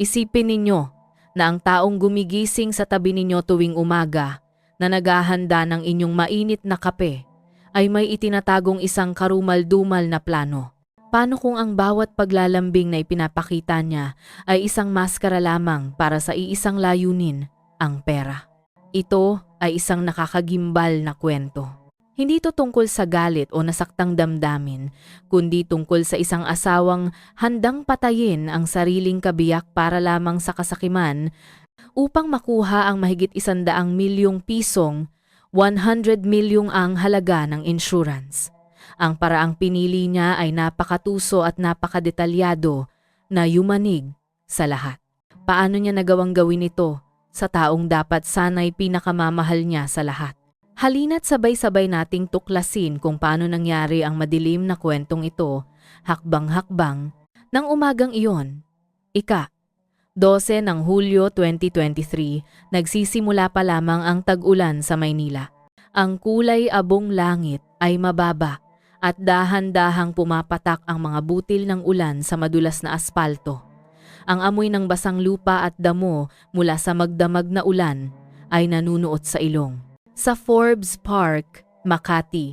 Isipin ninyo na ang taong gumigising sa tabi ninyo tuwing umaga na naghahanda ng inyong mainit na kape ay may itinatagong isang karumal-dumal na plano. Paano kung ang bawat paglalambing na ipinapakita niya ay isang maskara lamang para sa iisang layunin, ang pera? Ito ay isang nakakagimbal na kwento. Hindi ito tungkol sa galit o nasaktang damdamin, kundi tungkol sa isang asawang handang patayin ang sariling kabiyak para lamang sa kasakiman upang makuha ang mahigit 100 milyong pisong 100 milyong ang halaga ng insurance. Ang paraang pinili niya ay napakatuso at napakadetalyado na yumanig sa lahat. Paano niya nagawang gawin ito sa taong dapat sana'y pinakamamahal niya sa lahat? Halina't sabay-sabay nating tuklasin kung paano nangyari ang madilim na kwentong ito, hakbang-hakbang, ng umagang iyon. 12 ng Hulyo 2023, nagsisimula pa lamang ang tag-ulan sa Maynila. Ang kulay abong langit ay mababa at dahan-dahang pumapatak ang mga butil ng ulan sa madulas na aspalto. Ang amoy ng basang lupa at damo mula sa magdamag na ulan ay nanunuot sa ilong. Sa Forbes Park, Makati,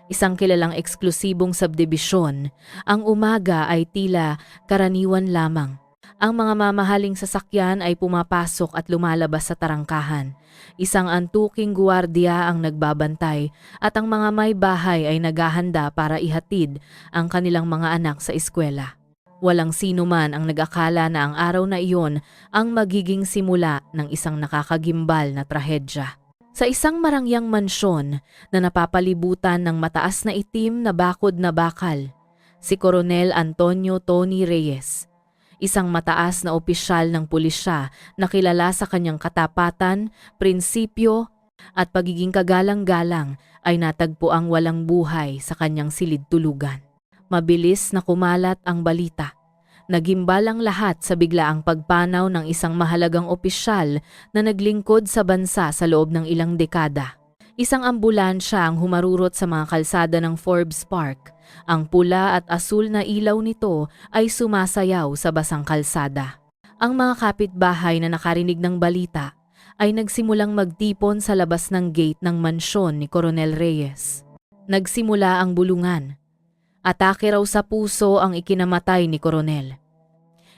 isang kilalang eksklusibong subdibisyon, ang umaga ay tila karaniwan lamang. Ang mga mamahaling sasakyan ay pumapasok at lumalabas sa tarangkahan. Isang antuking guwardiya ang nagbabantay at ang mga may bahay ay naghahanda para ihatid ang kanilang mga anak sa eskwela. Walang sino man ang nag-akala na ang araw na iyon ang magiging simula ng isang nakakagimbal na trahedya. Sa isang marangyang mansyon na napapalibutan ng mataas na itim na bakod na bakal, si Coronel Antonio Tony Reyes, isang mataas na opisyal ng pulisya na kilala sa kanyang katapatan, prinsipyo at pagiging kagalang-galang ay natagpo ang walang buhay sa kanyang silid-tulugan. Mabilis na kumalat ang balita. Nagimbal ang lahat sa biglaang pagpanaw ng isang mahalagang opisyal na naglingkod sa bansa sa loob ng ilang dekada. Isang ambulansya ang humarurot sa mga kalsada ng Forbes Park. Ang pula at asul na ilaw nito ay sumasayaw sa basang kalsada. Ang mga kapitbahay na nakarinig ng balita ay nagsimulang magtipon sa labas ng gate ng mansyon ni Coronel Reyes. Nagsimula ang bulungan. Atake raw sa puso ang ikinamatay ni Coronel.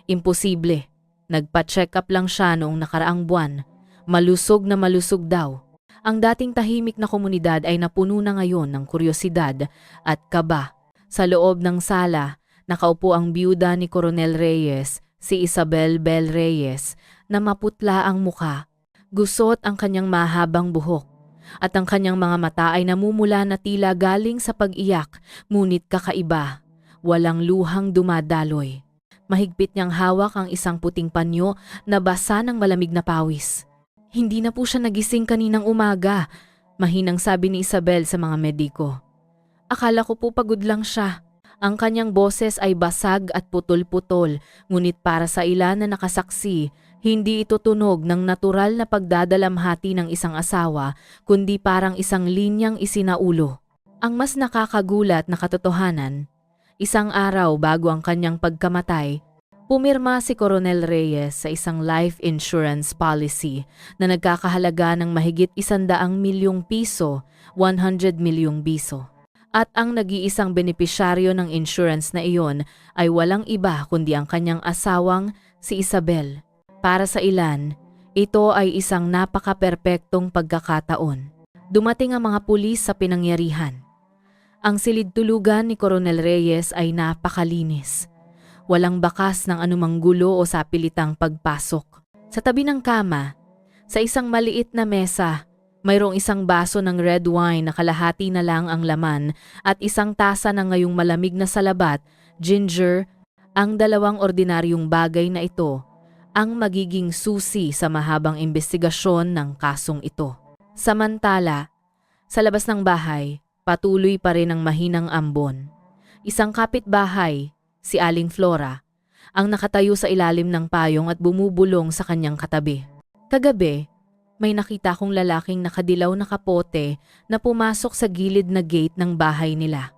Imposible. Nagpa-check up lang siya noong nakaraang buwan. Malusog na malusog daw. Ang dating tahimik na komunidad ay napuno na ngayon ng kuryosidad at kaba. Sa loob ng sala, nakaupo ang biyuda ni Coronel Reyes, si Isabel Bel Reyes, na maputla ang muka. Gusot ang kanyang mahabang buhok. At ang kanyang mga mata ay namumula na tila galing sa pag-iyak, ngunit kakaiba, walang luhang dumadaloy. Mahigpit niyang hawak ang isang puting panyo na basa ng malamig na pawis. Hindi na po siya nagising kaninang umaga, mahinang sabi ni Isabel sa mga mediko. Akala ko po pagod lang siya. Ang kanyang boses ay basag at putol-putol, ngunit para sa ilan na nakasaksi, hindi ito tunog ng natural na pagdadalamhati ng isang asawa, kundi parang isang linyang isinaulo. Ang mas nakakagulat na katotohanan, isang araw bago ang kanyang pagkamatay, pumirma si Coronel Reyes sa isang life insurance policy na nagkakahalaga ng mahigit 100 milyong piso, 100 milyong piso. At ang nag-iisang benepisyaryo ng insurance na iyon ay walang iba kundi ang kanyang asawang si Isabel. Para sa ilan, ito ay isang napaka-perpektong pagkakataon. Dumating ang mga pulis sa pinangyarihan. Ang silid-tulugan ni Coronel Reyes ay napakalinis. Walang bakas ng anumang gulo o sapilitang pagpasok. Sa tabi ng kama, sa isang maliit na mesa, mayroong isang baso ng red wine na kalahati na lang ang laman at isang tasa na ngayong malamig na salabat, ginger, ang dalawang ordinaryong bagay na ito ang magiging susi sa mahabang investigasyon ng kasong ito. Samantala, sa labas ng bahay, patuloy pa rin ang mahinang ambon. Isang kapitbahay, si Aling Flora, ang nakatayo sa ilalim ng payong at bumubulong sa kanyang katabi. Kagabi, may nakita kong lalaking nakadilaw na kapote na pumasok sa gilid na gate ng bahay nila.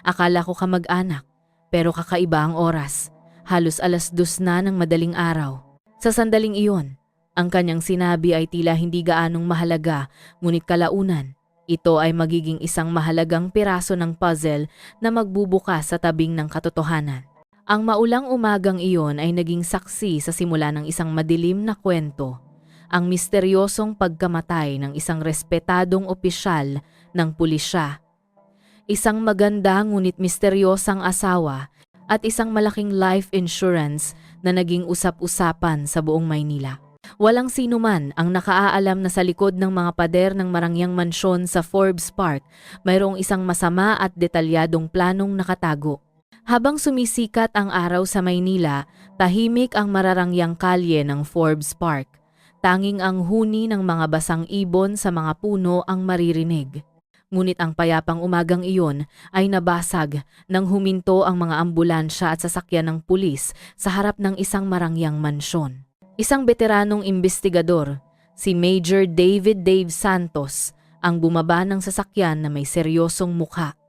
Akala ko kamag-anak, pero kakaiba ang oras. Halos 2:00 na ng madaling araw. Sa sandaling iyon, ang kanyang sinabi ay tila hindi gaanong mahalaga, ngunit kalaunan, ito ay magiging isang mahalagang piraso ng puzzle na magbubukas sa tabing ng katotohanan. Ang maulang umagang iyon ay naging saksi sa simula ng isang madilim na kwento, ang misteryosong pagkamatay ng isang respetadong opisyal ng pulisya. Isang maganda ngunit misteryosang asawa at isang malaking life insurance na naging usap-usapan sa buong Maynila. Walang sino man ang nakaaalam na sa likod ng mga pader ng marangyang mansyon sa Forbes Park, mayroong isang masama at detalyadong planong nakatago. Habang sumisikat ang araw sa Maynila, tahimik ang mararangyang kalye ng Forbes Park. Tanging ang huni ng mga basang ibon sa mga puno ang maririnig. Ngunit ang payapang umagang iyon ay nabasag nang huminto ang mga ambulansya at sasakyan ng pulis sa harap ng isang marangyang mansyon. Isang veteranong imbestigador, si Major David Dave Santos, ang bumaba ng sasakyan na may seryosong mukha.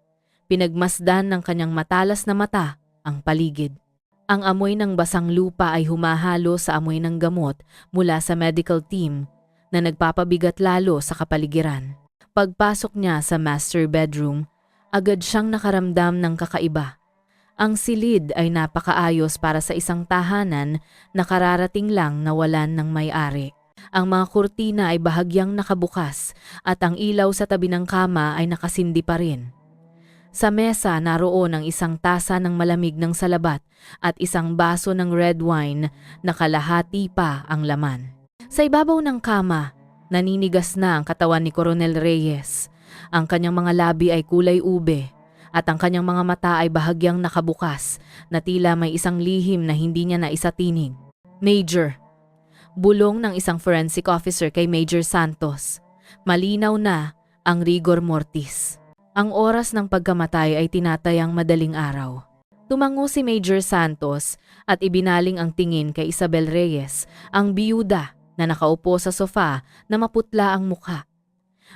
Pinagmasdan ng kanyang matalas na mata ang paligid. Ang amoy ng basang lupa ay humahalo sa amoy ng gamot mula sa medical team na nagpapabigat lalo sa kapaligiran. Pagpasok niya sa master bedroom, agad siyang nakaramdam ng kakaiba. Ang silid ay napakaayos para sa isang tahanan na kararating lang nawalan ng may-ari. Ang mga kurtina ay bahagyang nakabukas at ang ilaw sa tabi ng kama ay nakasindi pa rin. Sa mesa naroon ang isang tasa ng malamig ng salabat at isang baso ng red wine na kalahati pa ang laman. Sa ibabaw ng kama, naninigas na ang katawan ni Coronel Reyes. Ang kanyang mga labi ay kulay ube at ang kanyang mga mata ay bahagyang nakabukas na tila may isang lihim na hindi niya naisatinig. Major, bulong ng isang forensic officer kay Major Santos. Malinaw na ang rigor mortis. Ang oras ng pagkamatay ay tinatayang madaling araw. Tumango si Major Santos at ibinaling ang tingin kay Isabel Reyes, ang biyuda na nakaupo sa sofa na maputla ang mukha.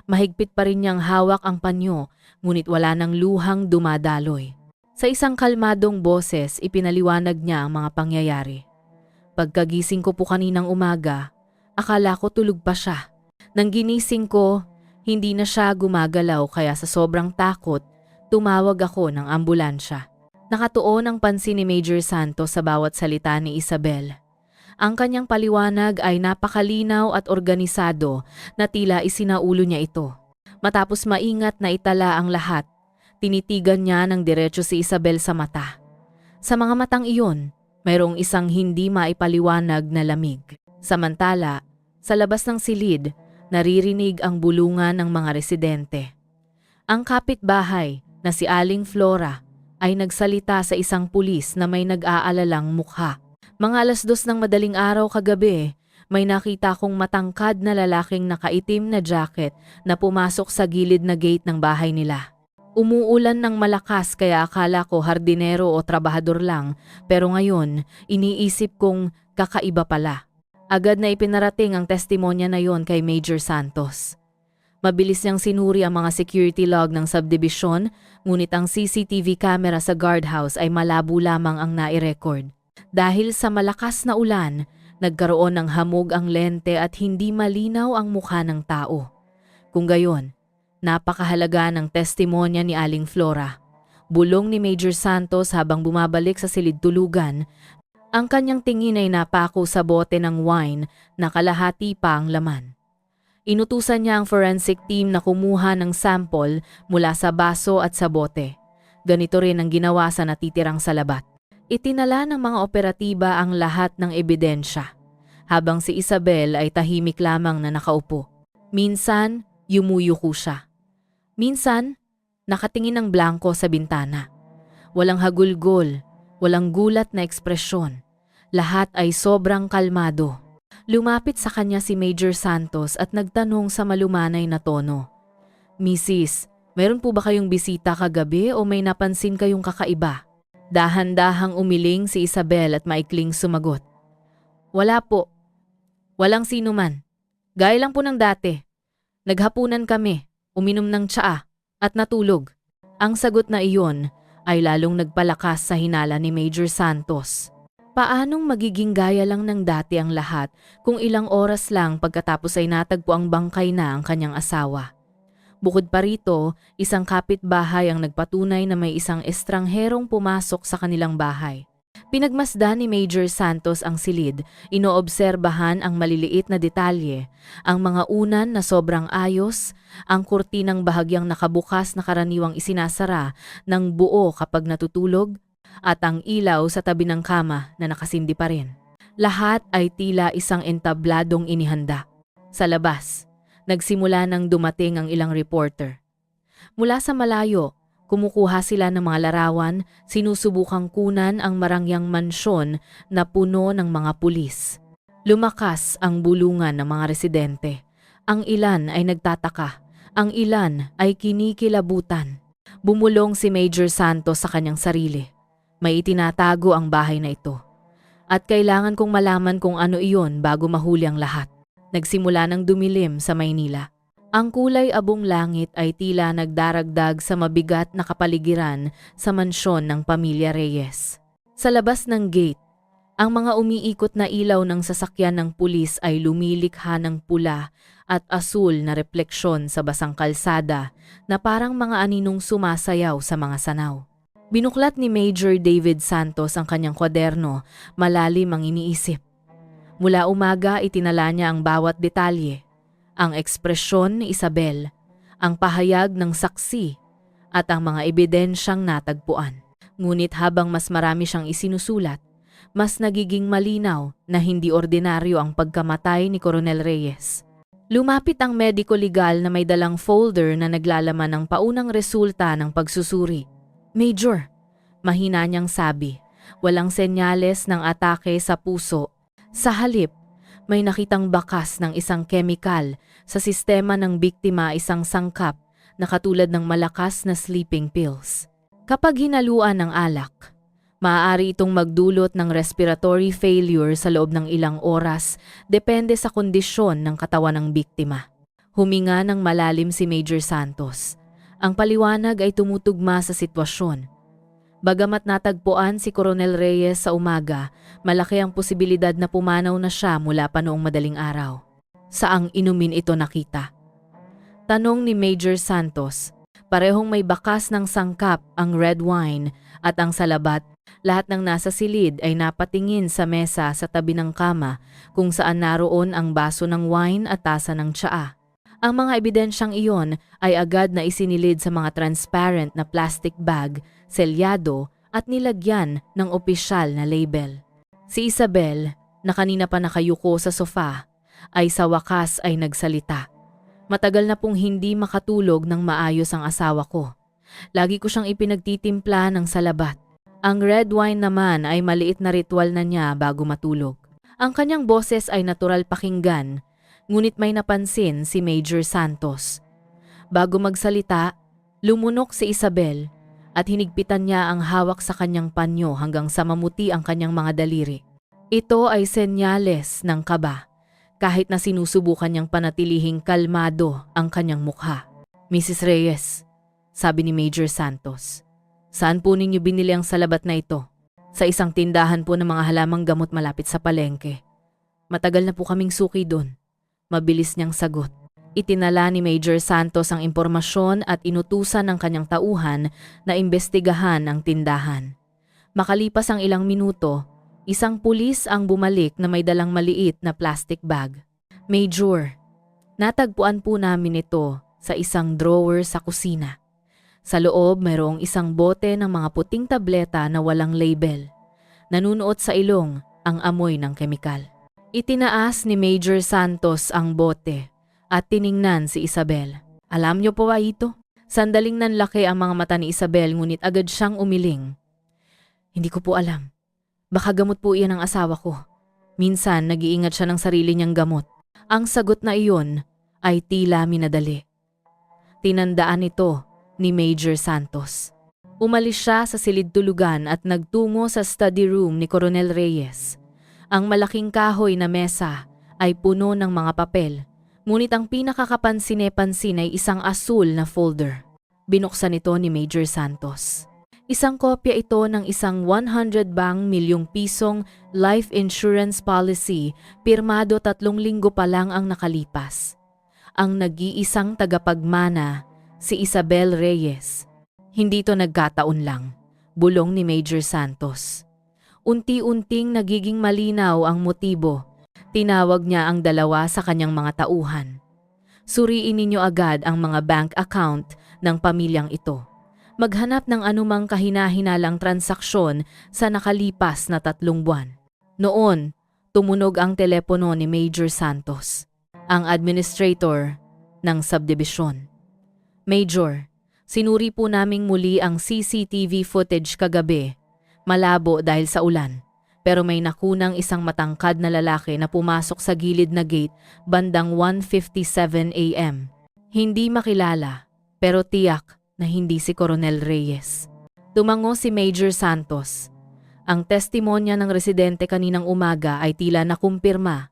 Mahigpit pa rin niyang hawak ang panyo, ngunit wala nang luhang dumadaloy. Sa isang kalmadong boses, ipinaliwanag niya ang mga pangyayari. Pagkagising ko po kaninang umaga, akala ko tulog pa siya. Nang ginising ko, hindi na siya gumagalaw kaya sa sobrang takot, tumawag ako ng ambulansya. Nakatuon ang pansin ni Major Santos sa bawat salita ni Isabel. Ang kanyang paliwanag ay napakalinaw at organisado na tila isinaulo niya ito. Matapos maingat na itala ang lahat, tinitigan niya ng diretso si Isabel sa mata. Sa mga matang iyon, mayroong isang hindi maipaliwanag na lamig. Samantala, sa labas ng silid, naririnig ang bulungan ng mga residente. Ang kapitbahay na si Aling Flora ay nagsalita sa isang pulis na may nag-aalalang mukha. Mga 2:00 ng madaling araw kagabi, may nakita kong matangkad na lalaking nakaitim na jacket na pumasok sa gilid na gate ng bahay nila. Umuulan ng malakas kaya akala ko hardinero o trabahador lang, pero ngayon iniisip kong kakaiba pala. Agad na ipinarating ang testimonya na yon kay Major Santos. Mabilis niyang sinuri ang mga security log ng subdivision, ngunit ang CCTV camera sa guardhouse ay malabo lamang ang nai-record. Dahil sa malakas na ulan, nagkaroon ng hamog ang lente at hindi malinaw ang mukha ng tao. Kung gayon, napakahalaga ng testimonya ni Aling Flora. Bulong ni Major Santos habang bumabalik sa silid tulugan. Ang kanyang tingin ay napako sa bote ng wine na kalahati pa ang laman. Inutusan niya ang forensic team na kumuha ng sample mula sa baso at sa bote. Ganito rin ang ginawa sa natitirang salabat. Itinala ng mga operatiba ang lahat ng ebidensya, habang si Isabel ay tahimik lamang na nakaupo. Minsan, yumuyuko siya. Minsan, nakatingin ng blanko sa bintana. Walang hagulgol, walang gulat na ekspresyon. Lahat ay sobrang kalmado. Lumapit sa kanya si Major Santos at nagtanong sa malumanay na tono. Mrs., meron po ba kayong bisita kagabi o may napansin kayong kakaiba? Dahan-dahang umiling si Isabel at maikling sumagot. Wala po. Walang sino man. Gaya lang po ng dati. Naghapunan kami, uminom ng tsaa, at natulog. Ang sagot na iyon ay lalong nagpalakas sa hinala ni Major Santos. Paanong magiging gaya lang ng dati ang lahat kung ilang oras lang pagkatapos ay natagpo ang bangkay na ang kanyang asawa? Bukod pa rito, isang kapitbahay ang nagpatunay na may isang estrangherong pumasok sa kanilang bahay. Pinagmasdan ni Major Santos ang silid, inoobserbahan ang maliliit na detalye, ang mga unan na sobrang ayos, ang kurtinang bahagyang nakabukas na karaniwang isinasara ng buo kapag natutulog, at ang ilaw sa tabi ng kama na nakasindi pa rin. Lahat ay tila isang entabladong inihanda. Sa labas, nagsimula nang dumating ang ilang reporter. Mula sa malayo, kumukuha sila ng mga larawan, sinusubukang kunan ang marangyang mansyon na puno ng mga pulis. Lumakas ang bulungan ng mga residente. Ang ilan ay nagtataka, ang ilan ay kinikilabutan. Bumulong si Major Santos sa kanyang sarili. May itinatago ang bahay na ito. At kailangan kong malaman kung ano iyon bago mahuli ang lahat. Nagsimula ng dumilim sa Maynila. Ang kulay abong langit ay tila nagdaragdag sa mabigat na kapaligiran sa mansyon ng pamilya Reyes. Sa labas ng gate, ang mga umiikot na ilaw ng sasakyan ng pulis ay lumilikha ng pula at asul na refleksyon sa basang kalsada na parang mga aninong sumasayaw sa mga sanaw. Binuklat ni Major David Santos ang kanyang kwaderno, malalim ang iniisip. Mula umaga itinala niya ang bawat detalye, ang ekspresyon ni Isabel, ang pahayag ng saksi, at ang mga ebidensyang natagpuan. Ngunit habang mas marami siyang isinusulat, mas nagiging malinaw na hindi ordinaryo ang pagkamatay ni Coronel Reyes. Lumapit ang mediko-legal na may dalang folder na naglalaman ng paunang resulta ng pagsusuri. Major, mahina niyang sabi, walang senyales ng atake sa puso. Sa halip, may nakitang bakas ng isang kemikal sa sistema ng biktima, isang sangkap na katulad ng malakas na sleeping pills. Kapag hinaluan ng alak, maaari itong magdulot ng respiratory failure sa loob ng ilang oras, depende sa kondisyon ng katawan ng biktima. Huminga ng malalim si Major Santos. Ang paliwanag ay tumutugma sa sitwasyon. Bagamat natagpuan si Coronel Reyes sa umaga, malaki ang posibilidad na pumanaw na siya mula pa noong madaling araw. Saang inumin ito nakita? Tanong ni Major Santos. Parehong may bakas ng sangkap ang red wine at ang salabat. Lahat ng nasa silid ay napatingin sa mesa sa tabi ng kama kung saan naroon ang baso ng wine at tasa ng tsaa. Ang mga ebidensyang iyon ay agad na isinilid sa mga transparent na plastic bag, selyado at nilagyan ng opisyal na label. Si Isabel, na kanina pa nakayuko sa sofa, ay sa wakas ay nagsalita. Matagal na pong hindi makatulog ng maayos ang asawa ko. Lagi ko siyang ipinagtitimpla ng salabat. Ang red wine naman ay maliit na ritual na niya bago matulog. Ang kanyang boses ay natural pakinggan, ngunit may napansin si Major Santos. Bago magsalita, lumunok si Isabel at hinigpitan niya ang hawak sa kanyang panyo hanggang sa mamuti ang kanyang mga daliri. Ito ay senyales ng kaba, kahit na sinusubukan niyang panatilihing kalmado ang kanyang mukha. Mrs. Reyes, sabi ni Major Santos, saan po ninyo binili ang salabat na ito? Sa isang tindahan po ng mga halamang gamot malapit sa palengke. Matagal na po kaming suki doon. Mabilis niyang sagot. Itinala ni Major Santos ang impormasyon at inutusan ng kanyang tauhan na imbestigahan ang tindahan. Makalipas ang ilang minuto, isang pulis ang bumalik na may dalang maliit na plastic bag. Major, natagpuan po namin ito sa isang drawer sa kusina. Sa loob mayroong isang bote ng mga puting tableta na walang label. Nanunuot sa ilong ang amoy ng kemikal. Itinaas ni Major Santos ang bote at tiningnan si Isabel. Alam niyo po ba ito? Sandaling nanlaki ang mga mata ni Isabel ngunit agad siyang umiling. Hindi ko po alam. Baka gamot po iyan ng asawa ko. Minsan nag-iingat siya ng sarili niyang gamot. Ang sagot na iyon ay tila minadali. Tinandaan ito ni Major Santos. Umalis siya sa silid tulugan at nagtungo sa study room ni Coronel Reyes. Ang malaking kahoy na mesa ay puno ng mga papel, ngunit ang pinakakapansin-pansin ay isang asul na folder. Binuksan ito ni Major Santos. Isang kopya ito ng isang 100 milyong pisong life insurance policy, pirmado 3 linggo pa lang ang nakalipas. Ang nag-iisang tagapagmana, si Isabel Reyes. Hindi to nagkataon lang, bulong ni Major Santos. Unti-unting nagiging malinaw ang motibo. Tinawag niya ang dalawa sa kanyang mga tauhan. Suriin ninyo agad ang mga bank account ng pamilyang ito. Maghanap ng anumang kahina-hinalang transaksyon sa nakalipas na 3 buwan. Noon, tumunog ang telepono ni Major Santos, ang administrator ng subdivision. Major, sinuri po naming muli ang CCTV footage kagabi. Malabo dahil sa ulan, pero may nakunang isang matangkad na lalaki na pumasok sa gilid na gate bandang 1:57 a.m. Hindi makilala, pero tiyak na hindi si Coronel Reyes. Tumango si Major Santos. Ang testimonya ng residente kaninang umaga ay tila nakumpirma,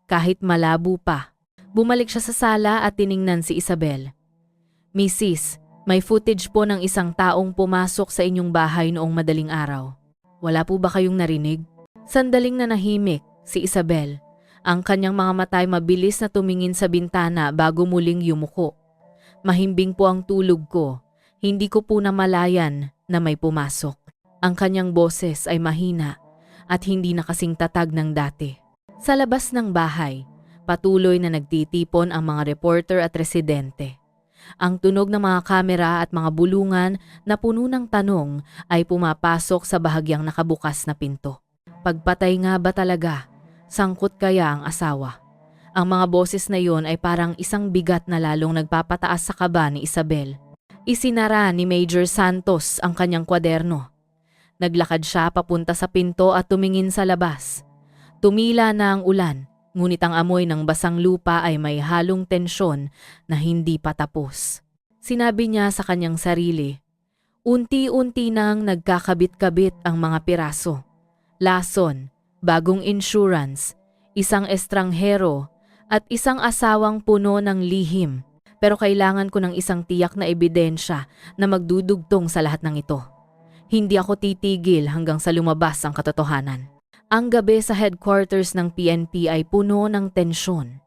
kahit malabo pa. Bumalik siya sa sala at tiningnan si Isabel. Mrs., may footage po ng isang taong pumasok sa inyong bahay noong madaling araw. Wala po ba kayong narinig? Sandaling nanahimik si Isabel. Ang kanyang mga mata ay mabilis na tumingin sa bintana bago muling yumuko. Mahimbing po ang tulog ko. Hindi ko po namalayan na may pumasok. Ang kanyang boses ay mahina at hindi na kasing tatag ng dati. Sa labas ng bahay, patuloy na nagtitipon ang mga reporter at residente. Ang tunog ng mga kamera at mga bulungan na puno ng tanong ay pumapasok sa bahagyang nakabukas na pinto. Pagpatay nga ba talaga? Sangkot kaya ang asawa? Ang mga boses na iyon ay parang isang bigat na lalong nagpapataas sa kaba ni Isabel. Isinara ni Major Santos ang kanyang kwaderno. Naglakad siya papunta sa pinto at tumingin sa labas. Tumila na ang ulan, ngunit ang amoy ng basang lupa ay may halong tensyon na hindi pa tapos. Sinabi niya sa kanyang sarili, unti-unti nang nagkakabit-kabit ang mga piraso. Lason, bagong insurance, isang estranghero, at isang asawang puno ng lihim. Pero kailangan ko ng isang tiyak na ebidensya na magdudugtong sa lahat ng ito. Hindi ako titigil hanggang sa lumabas ang katotohanan. Ang gabi sa headquarters ng PNP ay puno ng tensyon.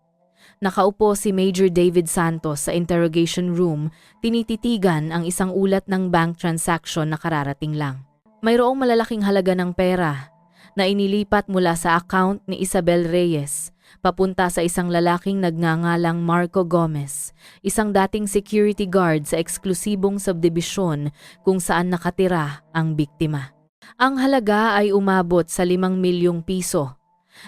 Nakaupo si Major David Santos sa interrogation room, tinititigan ang isang ulat ng bank transaction na kararating lang. Mayroong malalaking halaga ng pera na inilipat mula sa account ni Isabel Reyes papunta sa isang lalaking nagngangalang Marco Gomez, isang dating security guard sa eksklusibong subdivision kung saan nakatira ang biktima. Ang halaga ay umabot sa 5 milyong piso,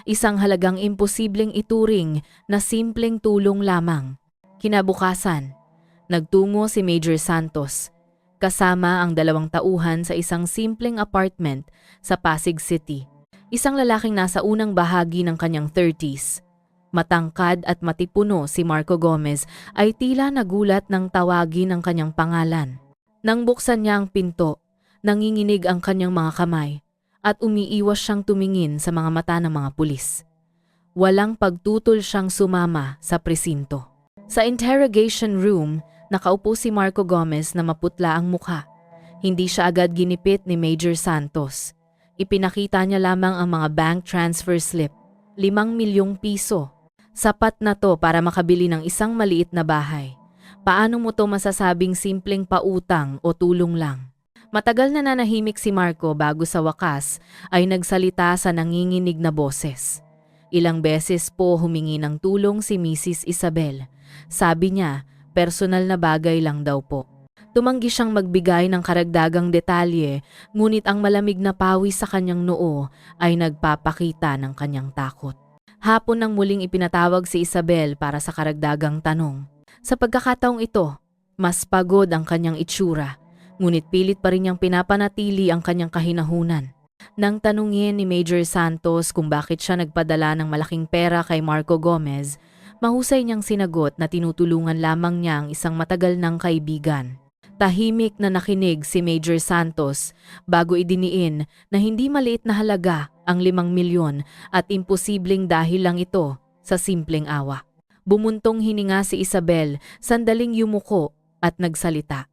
isang halagang imposibleng ituring na simpleng tulong lamang. Kinabukasan, nagtungo si Major Santos, kasama ang 2 tauhan sa isang simpleng apartment sa Pasig City. Isang lalaking nasa unang bahagi ng kanyang 30s. Matangkad at matipuno si Marco Gomez ay tila nagulat nang tawagin ang kanyang pangalan. Nang buksan niya ang pinto, nanginginig ang kanyang mga kamay at umiiwas siyang tumingin sa mga mata ng mga pulis. Walang pagtutol siyang sumama sa presinto. Sa interrogation room, nakaupo si Marco Gomez na maputla ang mukha. Hindi siya agad ginipit ni Major Santos. Ipinakita niya lamang ang mga bank transfer slip, 5 milyong piso. Sapat na to para makabili ng isang maliit na bahay. Paano mo to masasabing simpleng pautang o tulong lang? Matagal na nanahimik si Marco bago sa wakas ay nagsalita sa nanginginig na boses. Ilang beses po humingi ng tulong si Mrs. Isabel. Sabi niya, personal na bagay lang daw po. Tumanggi siyang magbigay ng karagdagang detalye, ngunit ang malamig na pawis sa kanyang noo ay nagpapakita ng kanyang takot. Hapon nang muling ipinatawag si Isabel para sa karagdagang tanong. Sa pagkakataong ito, mas pagod ang kanyang itsura, ngunit pilit pa rin niyang pinapanatili ang kanyang kahinahunan. Nang tanungin ni Major Santos kung bakit siya nagpadala ng malaking pera kay Marco Gomez, mahusay niyang sinagot na tinutulungan lamang niya ang isang matagal ng kaibigan. Tahimik na nakinig si Major Santos bago idiniin na hindi maliit na halaga ang 5 milyon at imposibleng dahil lang ito sa simpleng awa. Bumuntong hininga si Isabel, sandaling yumuko at nagsalita.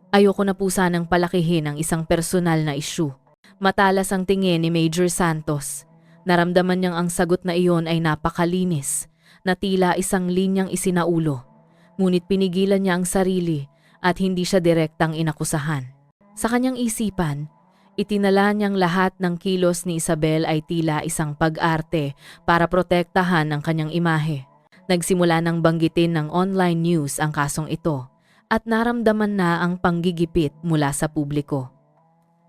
Ayoko na po sanang palakihin ang isang personal na issue. Matalas ang tingin ni Major Santos. Naramdaman niyang ang sagot na iyon ay napakalinis, na tila isang linyang isinaulo. Ngunit pinigilan niya ang sarili at hindi siya direktang inakusahan. Sa kanyang isipan, itinala niyang lahat ng kilos ni Isabel ay tila isang pag-arte para protektahan ang kanyang imahe. Nagsimula ng banggitin ng online news ang kasong ito at naramdaman na ang panggigipit mula sa publiko.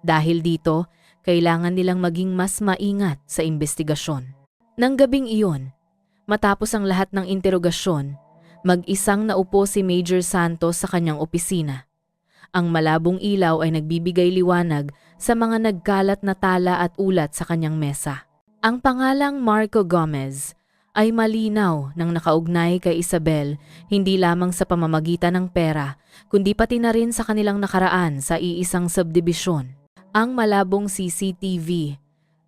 Dahil dito, kailangan nilang maging mas maingat sa investigasyon. Nang gabing iyon, matapos ang lahat ng interogasyon, mag-isang naupo si Major Santos sa kanyang opisina. Ang malabong ilaw ay nagbibigay liwanag sa mga nagkalat na tala at ulat sa kanyang mesa. Ang pangalang Marco Gomez ay malinaw nang nakaugnay kay Isabel hindi lamang sa pamamagitan ng pera, kundi pati na rin sa kanilang nakaraan sa iisang subdibisyon. Ang malabong CCTV,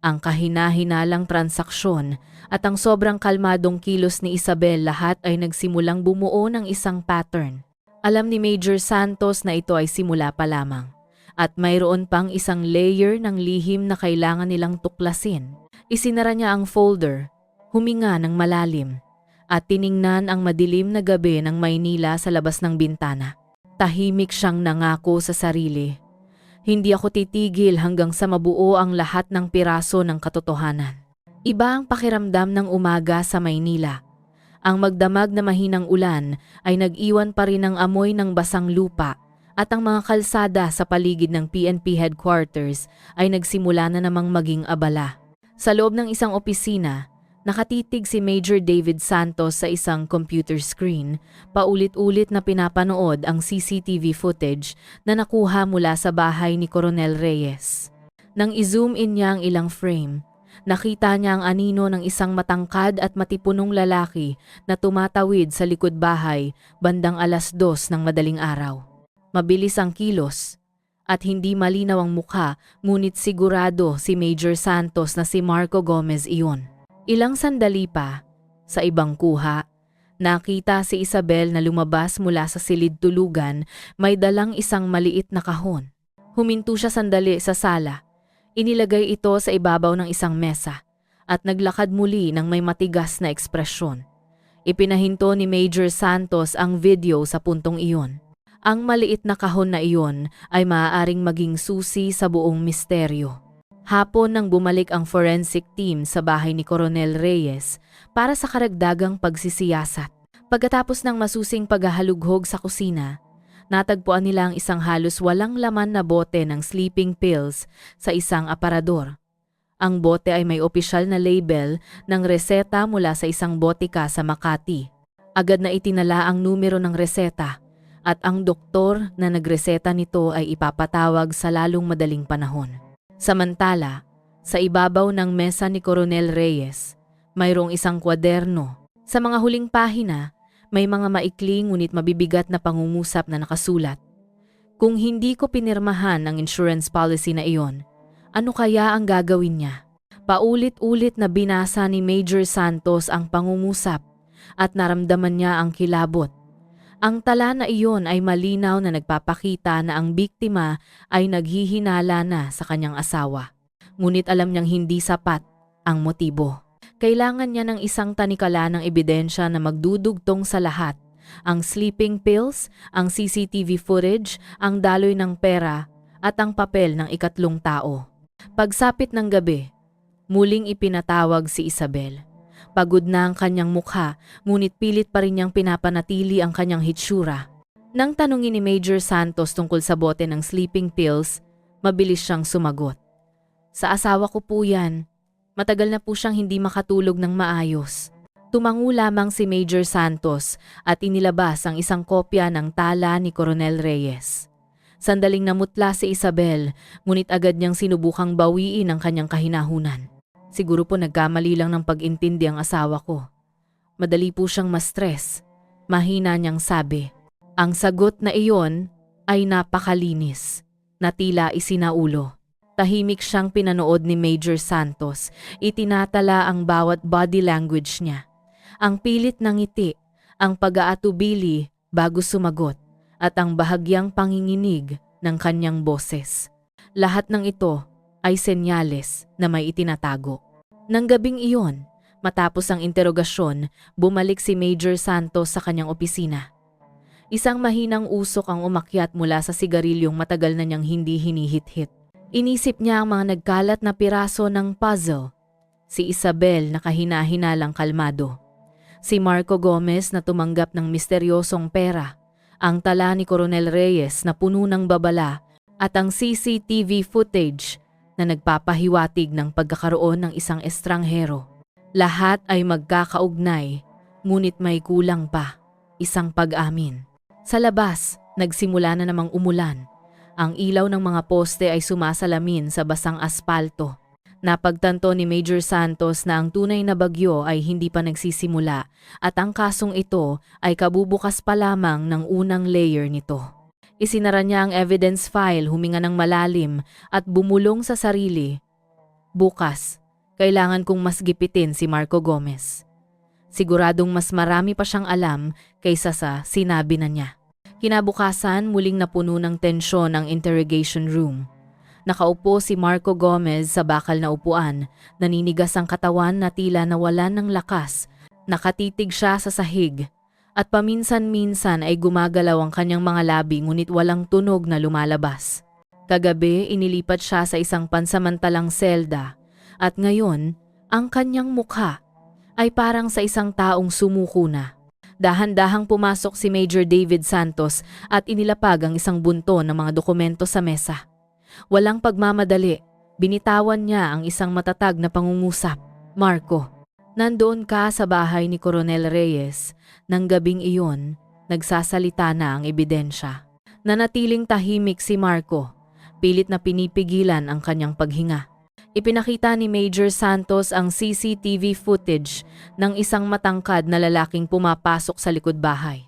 ang kahina-hinalang transaksyon at ang sobrang kalmadong kilos ni Isabel, lahat ay nagsimulang bumuo ng isang pattern. Alam ni Major Santos na ito ay simula pa lamang at mayroon pang isang layer ng lihim na kailangan nilang tuklasin. Isinara niya ang folder, huminga ng malalim at tiningnan ang madilim na gabi ng Maynila sa labas ng bintana. Tahimik siyang nangako sa sarili. Hindi ako titigil hanggang sa mabuo ang lahat ng piraso ng katotohanan. Iba ang pakiramdam ng umaga sa Maynila. Ang magdamag na mahinang ulan ay nag-iwan pa rin ng amoy ng basang lupa at ang mga kalsada sa paligid ng PNP headquarters ay nagsimula na namang maging abala. Sa loob ng isang opisina, nakatitig si Major David Santos sa isang computer screen, paulit-ulit na pinapanood ang CCTV footage na nakuha mula sa bahay ni Coronel Reyes. Nang i-zoom in niya ang ilang frame, nakita niya ang anino ng isang matangkad at matipunong lalaki na tumatawid sa likod bahay bandang 2:00 ng madaling araw. Mabilis ang kilos at hindi malinaw ang mukha, ngunit sigurado si Major Santos na si Marco Gomez iyon. Ilang sandali pa, sa ibang kuha, nakita si Isabel na lumabas mula sa silid tulugan, may dalang isang maliit na kahon. Huminto siya sandali sa sala. Inilagay ito sa ibabaw ng isang mesa at naglakad muli ng may matigas na ekspresyon. Ipinahinto ni Major Santos ang video sa puntong iyon. Ang maliit na kahon na iyon ay maaaring maging susi sa buong misteryo. Hapon nang bumalik ang forensic team sa bahay ni Coronel Reyes para sa karagdagang pagsisiyasat. Pagkatapos ng masusing paghahalughog sa kusina, natagpuan nila ang isang halos walang laman na bote ng sleeping pills sa isang aparador. Ang bote ay may opisyal na label ng reseta mula sa isang botika sa Makati. Agad na itinala ang numero ng reseta at ang doktor na nagreseta nito ay ipapatawag sa lalong madaling panahon. Samantala, sa ibabaw ng mesa ni Coronel Reyes, mayroong isang kwaderno. Sa mga huling pahina, may mga maikling ngunit mabibigat na pangungusap na nakasulat. Kung hindi ko pinirmahan ang insurance policy na iyon, ano kaya ang gagawin niya? Paulit-ulit na binasa ni Major Santos ang pangungusap at naramdaman niya ang kilabot. Ang tala na iyon ay malinaw na nagpapakita na ang biktima ay naghihinala na sa kanyang asawa. Ngunit alam niyang hindi sapat ang motibo. Kailangan niya ng isang tanikala ng ebidensya na magdudugtong sa lahat. Ang sleeping pills, ang CCTV footage, ang daloy ng pera, at ang papel ng ikatlong tao. Pagsapit ng gabi, muling ipinatawag si Isabel. Pagod na ang kanyang mukha, ngunit pilit pa rin niyang pinapanatili ang kanyang hitsura. Nang tanungin ni Major Santos tungkol sa bote ng sleeping pills, mabilis siyang sumagot. Sa asawa ko po yan. Matagal na po siyang hindi makatulog ng maayos. Tumango lamang si Major Santos at inilabas ang isang kopya ng tala ni Coronel Reyes. Sandaling namutla si Isabel, ngunit agad niyang sinubukang bawiin ang kanyang kahinahunan. Siguro po nagkamali lang ng pag-intindi ang asawa ko. Madali po siyang ma-stress. Mahina niyang sabi. Ang sagot na iyon ay napakalinis, na tila isinaulo. Tahimik siyang pinanood ni Major Santos. Itinatala ang bawat body language niya. Ang pilit ng ngiti, ang pag-aatubili bago sumagot, at ang bahagyang panginginig ng kanyang boses. Lahat ng ito ay senyales na may itinatago. Nang gabing iyon, matapos ang interogasyon, bumalik si Major Santos sa kanyang opisina. Isang mahinang usok ang umakyat mula sa sigarilyong matagal na niyang hindi hinihit-hit. Inisip niya ang mga nagkalat na piraso ng puzzle. Si Isabel na kahina-hinalang kalmado. Si Marco Gomez na tumanggap ng misteryosong pera. Ang tala ni Coronel Reyes na puno ng babala at ang CCTV footage na nagpapahiwatig ng pagkakaroon ng isang estranghero. Lahat ay magkakaugnay, ngunit may kulang pa, isang pag-amin. Sa labas, nagsimula na namang umulan. Ang ilaw ng mga poste ay sumasalamin sa basang aspalto. Napagtanto ni Major Santos na ang tunay na bagyo ay hindi pa nagsisimula at ang kasong ito ay kabubukas pa lamang ng unang layer nito. Isinara niya ang evidence file, huminga ng malalim at bumulong sa sarili. Bukas, kailangan kong mas gipitin si Marco Gomez. Siguradong mas marami pa siyang alam kaysa sa sinabi na niya. Kinabukasan, muling napuno ng tensyon ang interrogation room. Nakaupo si Marco Gomez sa bakal na upuan, naninigas ang katawan na tila nawalan ng lakas. Nakatitig siya sa sahig at paminsan-minsan ay gumagalaw ang kanyang mga labi ngunit walang tunog na lumalabas. Kagabi, inilipat siya sa isang pansamantalang selda at ngayon, ang kanyang mukha ay parang sa isang taong sumuko na. Dahan-dahang pumasok si Major David Santos at inilapag ang isang bunto ng mga dokumento sa mesa. Walang pagmamadali, binitawan niya ang isang matatag na pangungusap. Marco, nandoon ka sa bahay ni Coronel Reyes. Nang gabing iyon, nagsasalita na ang ebidensya. Nanatiling tahimik si Marco, pilit na pinipigilan ang kanyang paghinga. Ipinakita ni Major Santos ang CCTV footage ng isang matangkad na lalaking pumapasok sa likod bahay.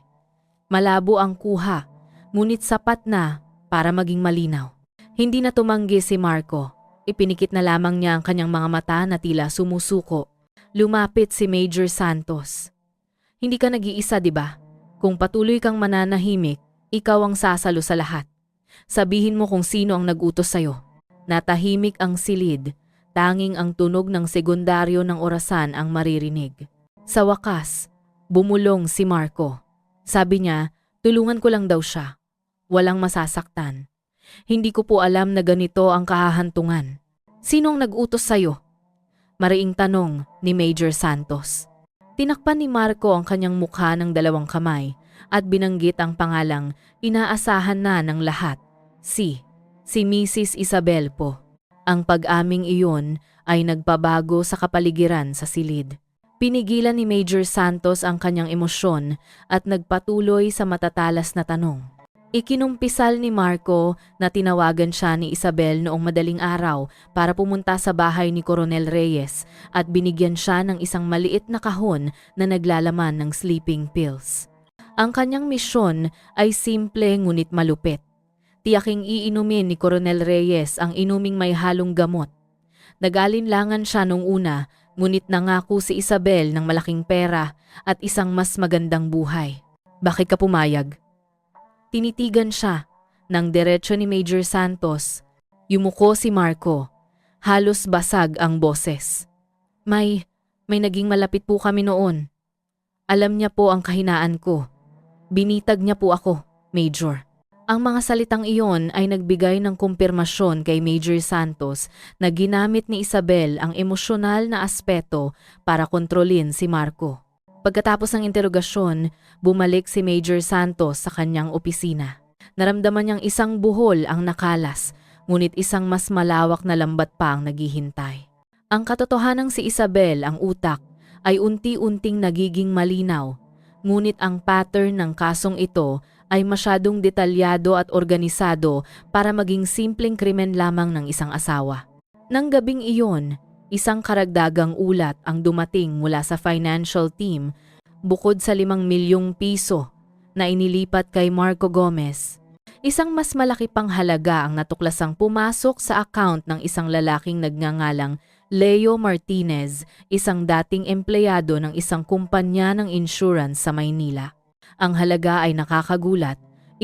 Malabo ang kuha, ngunit sapat na para maging malinaw. Hindi na tumanggi si Marco. Ipinikit na lamang niya ang kanyang mga mata na tila sumusuko. Lumapit si Major Santos. Hindi ka nag-iisa, di ba? Kung patuloy kang mananahimik, ikaw ang sasalo sa lahat. Sabihin mo kung sino ang nag-utos sa'yo. Natahimik ang silid, tanging ang tunog ng sekundaryo ng orasan ang maririnig. Sa wakas, bumulong si Marco. Sabi niya, tulungan ko lang daw siya. Walang masasaktan. Hindi ko po alam na ganito ang kahahantungan. Sinong nag-utos sa'yo? Mariing tanong ni Major Santos. Tinakpan ni Marco ang kanyang mukha ng dalawang kamay at binanggit ang pangalang inaasahan na ng lahat. Si Mrs. Isabel po. Ang pag-aming iyon ay nagpabago sa kapaligiran sa silid. Pinigilan ni Major Santos ang kanyang emosyon at nagpatuloy sa matatalas na tanong. Ikinumpisal ni Marco na tinawagan siya ni Isabel noong madaling araw para pumunta sa bahay ni Coronel Reyes at binigyan siya ng isang maliit na kahon na naglalaman ng sleeping pills. Ang kanyang misyon ay simple ngunit malupit. Tiyaking iinumin ni Coronel Reyes ang inuming may halong gamot. Nag-alinlangan siya nung una, ngunit nangako si Isabel ng malaking pera at isang mas magandang buhay. Bakit ka pumayag? Tinitigan siya ng diretso ni Major Santos. Yumuko si Marco. Halos basag ang boses. May naging malapit po kami noon. Alam niya po ang kahinaan ko. Binitag niya po ako, Major. Ang mga salitang iyon ay nagbigay ng kumpirmasyon kay Major Santos na ginamit ni Isabel ang emosyonal na aspeto para kontrolin si Marco. Pagkatapos ng interogasyon, bumalik si Major Santos sa kanyang opisina. Naramdaman niyang isang buhol ang nakalas, ngunit isang mas malawak na lambat pa ang naghihintay. Ang katotohanang si Isabel, ang utak, ay unti-unting nagiging malinaw, ngunit ang pattern ng kasong ito ay masyadong detalyado at organisado para maging simpleng krimen lamang ng isang asawa. Nang gabing iyon, isang karagdagang ulat ang dumating mula sa financial team bukod sa 5 milyong piso na inilipat kay Marco Gomez. Isang mas malaki pang halaga ang natuklasang pumasok sa account ng isang lalaking nagngangalang Leo Martinez, isang dating empleyado ng isang kumpanya ng insurance sa Maynila. Ang halaga ay nakakagulat,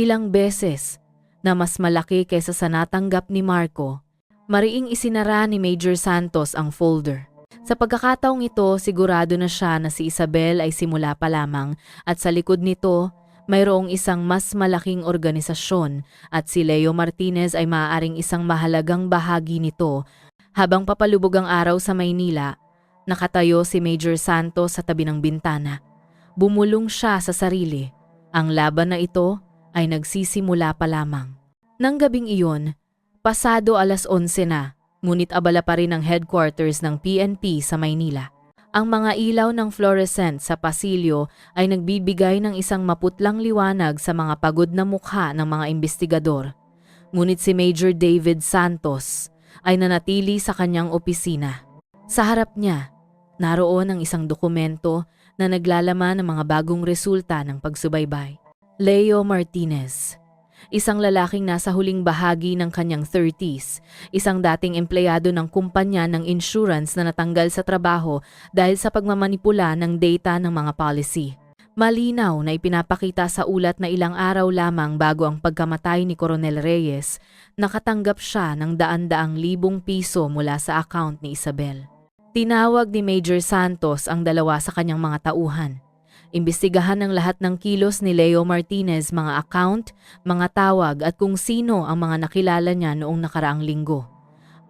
Ilang beses na mas malaki kaysa sa natanggap ni Marco, mariing isinara ni Major Santos ang folder. Sa pagkakataong ito, sigurado na siya na si Isabel ay simula pa lamang at sa likod nito, mayroong isang mas malaking organisasyon at si Leo Martinez ay maaaring isang mahalagang bahagi nito. Habang papalubog ang araw sa Maynila, nakatayo si Major Santos sa tabi ng bintana. Bumulong siya sa sarili. Ang laban na ito ay nagsisimula pa lamang. Nang gabing iyon, pasado 11:00 na, ngunit abala pa rin ang headquarters ng PNP sa Maynila. Ang mga ilaw ng fluorescent sa pasilyo ay nagbibigay ng isang maputlang liwanag sa mga pagod na mukha ng mga investigador. Ngunit si Major David Santos ay nanatili sa kanyang opisina. Sa harap niya, naroon ang isang dokumento na naglalaman ng mga bagong resulta ng pagsubaybay. Leo Martinez, isang lalaking nasa huling bahagi ng kanyang 30s, isang dating empleyado ng kumpanya ng insurance na natanggal sa trabaho dahil sa pagmamanipula ng data ng mga policy. Malinaw na ipinapakita sa ulat na ilang araw lamang bago ang pagkamatay ni Coronel Reyes, nakatanggap siya ng daan-daang libong piso mula sa account ni Isabel. Tinawag ni Major Santos ang dalawa sa kanyang mga tauhan. Imbestigahan ng lahat ng kilos ni Leo Martinez, mga account, mga tawag at kung sino ang mga nakilala niya noong nakaraang linggo.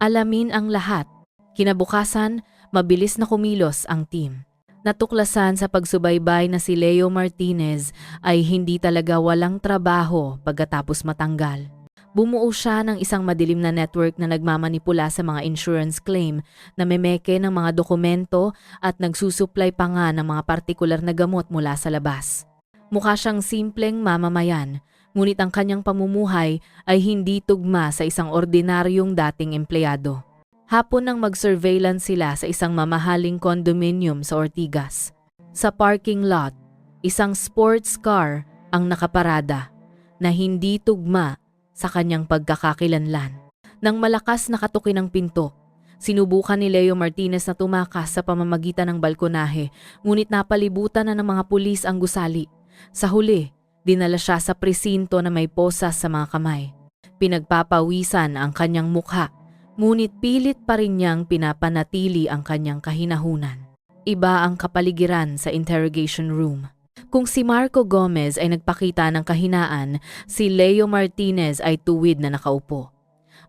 Alamin ang lahat. Kinabukasan, mabilis na kumilos ang team. Natuklasan sa pagsubaybay na si Leo Martinez ay hindi talaga walang trabaho pagkatapos matanggal. Bumuo siya ng isang madilim na network na nagmamanipula sa mga insurance claim, na memeke ng mga dokumento at nagsusupply pa nga ng mga partikular na gamot mula sa labas. Mukha siyang simpleng mamamayan, ngunit ang kanyang pamumuhay ay hindi tugma sa isang ordinaryong dating empleyado. Hapon nang mag-surveillance sila sa isang mamahaling condominium sa Ortigas. Sa parking lot, isang sports car ang nakaparada na hindi tugma sa kanyang pagkakakilanlan. Nang malakas na katukin ang pinto, sinubukan ni Leo Martinez na tumakas sa pamamagitan ng balkonahe, ngunit napalibutan na ng mga pulis ang gusali. Sa huli, dinala siya sa presinto na may posas sa mga kamay. Pinagpapawisan ang kanyang mukha, ngunit pilit pa rin niyang pinapanatili ang kanyang kahinahunan. Iba ang kapaligiran sa interrogation room. Kung si Marco Gomez ay nagpakita ng kahinaan, si Leo Martinez ay tuwid na nakaupo.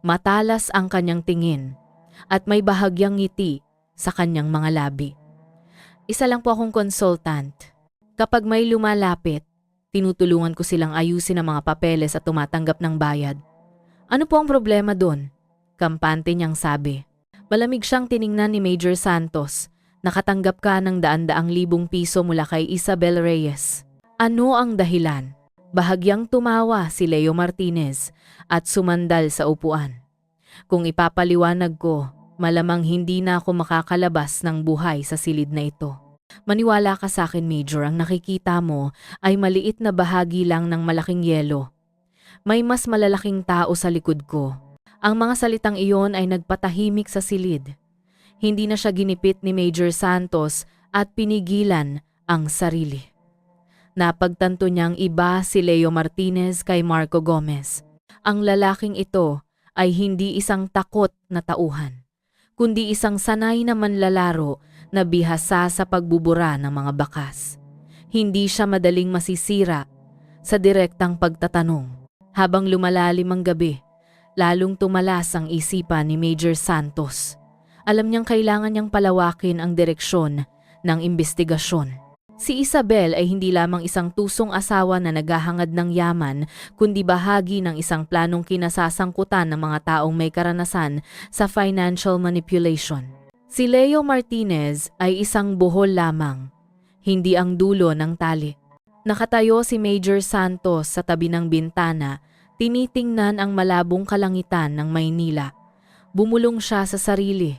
Matalas ang kanyang tingin at may bahagyang ngiti sa kanyang mga labi. Isa lang po akong consultant. Kapag may lumalapit, tinutulungan ko silang ayusin ang mga papeles at tumatanggap ng bayad. Ano po ang problema doon? Kampante niyang sabi. Malamig siyang tiningnan ni Major Santos. Nakatanggap ka ng daan-daang libong piso mula kay Isabel Reyes. Ano ang dahilan? Bahagyang tumawa si Leo Martinez at sumandal sa upuan. Kung ipapaliwanag ko, malamang hindi na ako makakalabas ng buhay sa silid na ito. Maniwala ka sa akin, Major, ang nakikita mo ay maliit na bahagi lang ng malaking yelo. May mas malalaking tao sa likod ko. Ang mga salitang iyon ay nagpatahimik sa silid. Hindi na siya ginipit ni Major Santos at pinigilan ang sarili. Napagtanto niyang iba si Leo Martinez kay Marco Gomez. Ang lalaking ito ay hindi isang takot na tauhan, kundi isang sanay na manlalaro na bihasa sa pagbubura ng mga bakas. Hindi siya madaling masisira sa direktang pagtatanong. Habang lumalalim ang gabi, lalong tumalas ang isipan ni Major Santos. Alam niyang kailangan niyang palawakin ang direksyon ng investigasyon. Si Isabel ay hindi lamang isang tusong asawa na naghahangad ng yaman, kundi bahagi ng isang planong kinasasangkutan ng mga taong may karanasan sa financial manipulation. Si Leo Martinez ay isang buhol lamang, hindi ang dulo ng tali. Nakatayo si Major Santos sa tabi ng bintana, tinitingnan ang malabong kalangitan ng Maynila. Bumulong siya sa sarili.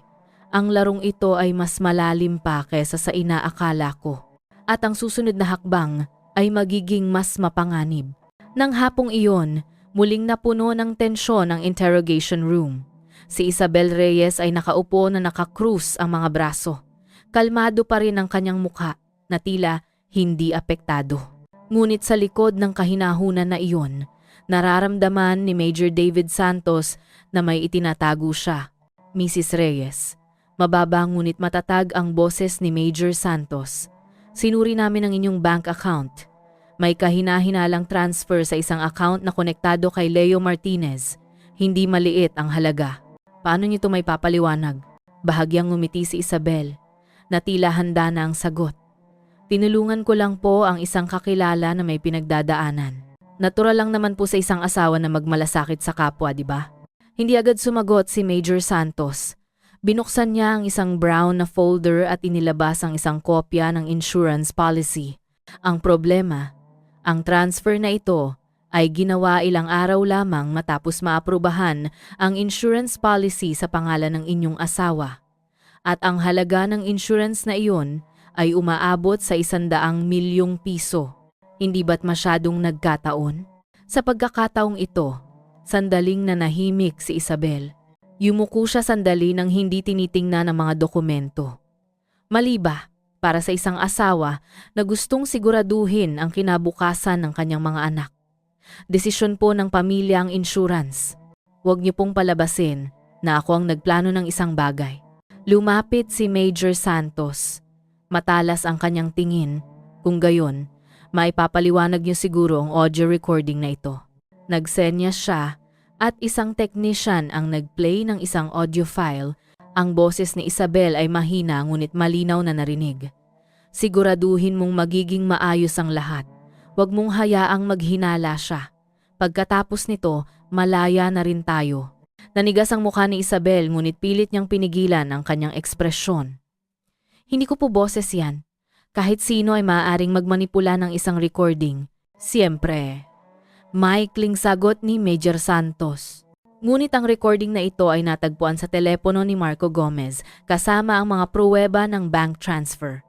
Ang larong ito ay mas malalim pa kaysa sa inaakala ko. At ang susunod na hakbang ay magiging mas mapanganib. Nang hapong iyon, muling napuno ng tensyon ang interrogation room. Si Isabel Reyes ay nakaupo na nakakrus ang mga braso. Kalmado pa rin ang kanyang mukha na tila hindi apektado. Ngunit sa likod ng kahinahunan na iyon, Nararamdaman ni Major David Santos na may itinatago siya. Mrs. Reyes, mababa ngunit matatag ang boses ni Major Santos. Sinuri namin ang inyong bank account. May kahina-hinalang transfer sa isang account na konektado kay Leo Martinez. Hindi maliit ang halaga. Paano niyo ito may papaliwanag? Bahagyang ngumiti si Isabel, na tila handa na ang sagot. Tinulungan ko lang po ang isang kakilala na may pinagdadaanan. Natural lang naman po sa isang asawa na magmalasakit sa kapwa, di ba? Hindi agad sumagot si Major Santos. Binuksan niya ang isang brown na folder at inilabas ang isang kopya ng insurance policy. Ang problema, ang transfer na ito ay ginawa ilang araw lamang matapos maaprubahan ang insurance policy sa pangalan ng inyong asawa. At ang halaga ng insurance na iyon ay umaabot sa 100 milyong piso. Hindi ba't masyadong nagkataon? Sa pagkakataong ito, sandaling nanahimik si Isabel. Yumuko siya sandali nang hindi tinitingnan ang mga dokumento. Mali ba para sa isang asawa na gustong siguraduhin ang kinabukasan ng kanyang mga anak? Desisyon po ng pamilya ang insurance. Huwag niyo pong palabasin na ako ang nagplano ng isang bagay. Lumapit si Major Santos. Matalas ang kanyang tingin. Kung gayon, maipapaliwanag niyo siguro ang audio recording na ito. Nagsenyas siya at isang technician ang nagplay ng isang audio file. Ang boses ni Isabel ay mahina ngunit malinaw na narinig. Siguraduhin mong magiging maayos ang lahat. Huwag mong hayaang maghinala siya. Pagkatapos nito, malaya na rin tayo. Nanigas ang mukha ni Isabel ngunit pilit niyang pinigilan ang kanyang ekspresyon. Hindi ko po boses yan. Kahit sino ay maaaring magmanipula ng isang recording. Siyempre. Maikling sagot ni Major Santos. Ngunit ang recording na ito ay natagpuan sa telepono ni Marco Gomez kasama ang mga pruweba ng bank transfer.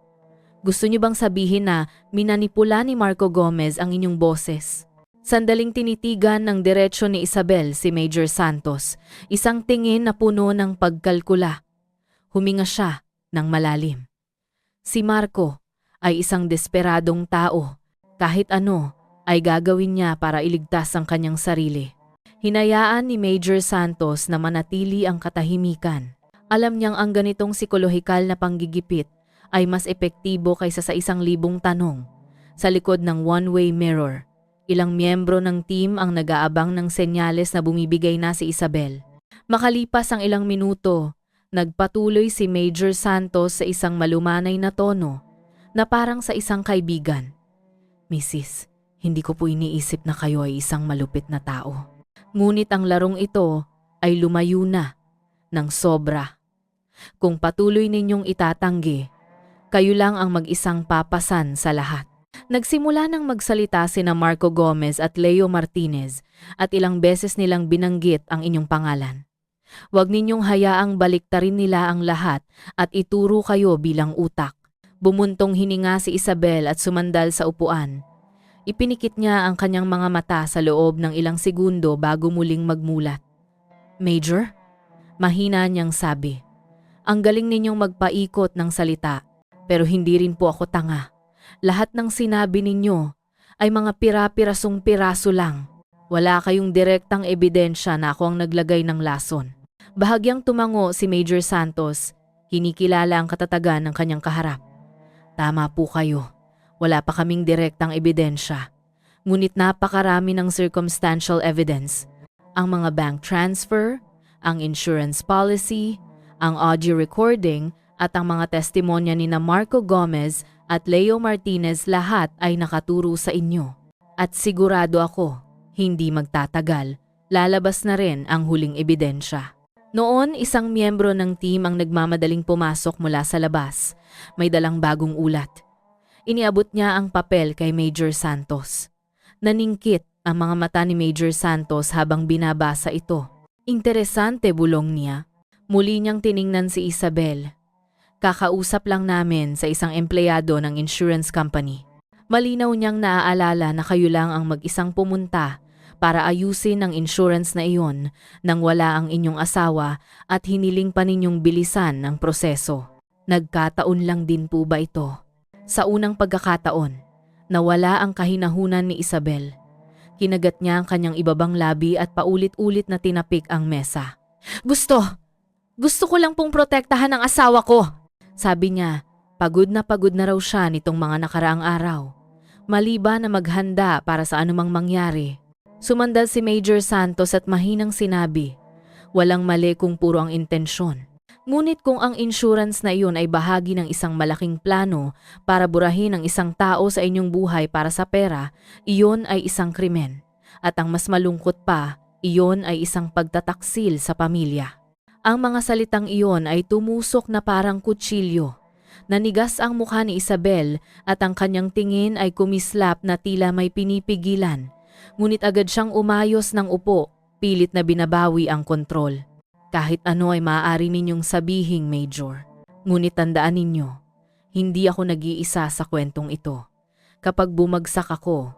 Gusto niyo bang sabihin na minanipula ni Marco Gomez ang inyong boses? Sandaling tinitigan ng diretsyo ni Isabel si Major Santos, isang tingin na puno ng pagkalkula. Huminga siya ng malalim. Si Marco ay isang desperadong tao. Kahit ano ay gagawin niya para iligtas ang kanyang sarili. Hinayaan ni Major Santos na manatili ang katahimikan. Alam niyang ang ganitong psikolohikal na panggigipit ay mas epektibo kaysa sa 1,000 tanong. Sa likod ng one-way mirror, ilang miyembro ng team ang nag-aabang ng senyales na bumibigay na si Isabel. Makalipas ang ilang minuto, nagpatuloy si Major Santos sa isang malumanay na tono na parang sa isang kaibigan. Mrs., hindi ko po iniisip na kayo ay isang malupit na tao. Ngunit ang larong ito ay lumayo na ng sobra. Kung patuloy ninyong itatanggi, kayo lang ang mag-isang papasan sa lahat. Nagsimula nang magsalita sina Marco Gomez at Leo Martinez at ilang beses nilang binanggit ang inyong pangalan. Huwag ninyong hayaang baliktarin nila ang lahat at ituro kayo bilang utak. Bumuntong hininga si Isabel at sumandal sa upuan. Ipinikit niya ang kanyang mga mata sa loob ng ilang segundo bago muling magmulat. Major? Mahina niyang sabi. Ang galing ninyong magpaikot ng salita. Pero hindi rin po ako tanga. Lahat ng sinabi ninyo ay mga pira-pirasong piraso lang. Wala kayong direktang ebidensya na ako ang naglagay ng lason. Bahagyang tumango si Major Santos. Kinikilala ang katatagan ng kanyang kaharap. Tama po kayo. Wala pa kaming direktang ebidensya. Ngunit napakarami ng circumstantial evidence. Ang mga bank transfer, ang insurance policy, ang audio recording, at ang mga testimonya ni Marco Gomez at Leo Martinez lahat ay nakaturo sa inyo. At sigurado ako, hindi magtatagal, lalabas na rin ang huling ebidensya. Noon, isang miyembro ng team ang nagmamadaling pumasok mula sa labas. May dalang bagong ulat. Iniabot niya ang papel kay Major Santos. Naningkit ang mga mata ni Major Santos habang binabasa ito. Interesante, bulong niya. Muli niyang tiningnan si Isabel. Kakausap lang namin sa isang empleyado ng insurance company. Malinaw niyang naaalala na kayo lang ang mag-isang pumunta para ayusin ang insurance na iyon nang wala ang inyong asawa at hiniling pa ninyong bilisan ang proseso. Nagkataon lang din po ba ito? Sa unang pagkakataon, nawala ang kahinahunan ni Isabel. Kinagat niya ang kanyang ibabang labi at paulit-ulit na tinapik ang mesa. Gusto ko lang pong protektahan ang asawa ko, sabi niya. Pagod na raw siya nitong mga nakaraang araw. Maliban na maghanda para sa anumang mangyari. Sumandal si Major Santos at mahinang sinabi, walang mali kung puro ang intensyon. Ngunit kung ang insurance na iyon ay bahagi ng isang malaking plano para burahin ang isang tao sa inyong buhay para sa pera, iyon ay isang krimen. At ang mas malungkot pa, iyon ay isang pagtataksil sa pamilya. Ang mga salitang iyon ay tumusok na parang kutsilyo. Nanigas ang mukha ni Isabel at ang kanyang tingin ay kumislap na tila may pinipigilan. Ngunit agad siyang umayos ng upo, pilit na binabawi ang kontrol. Kahit ano ay maaari ninyong sabihing, Major. Ngunit tandaan ninyo, hindi ako nag-iisa sa kwentong ito. Kapag bumagsak ako,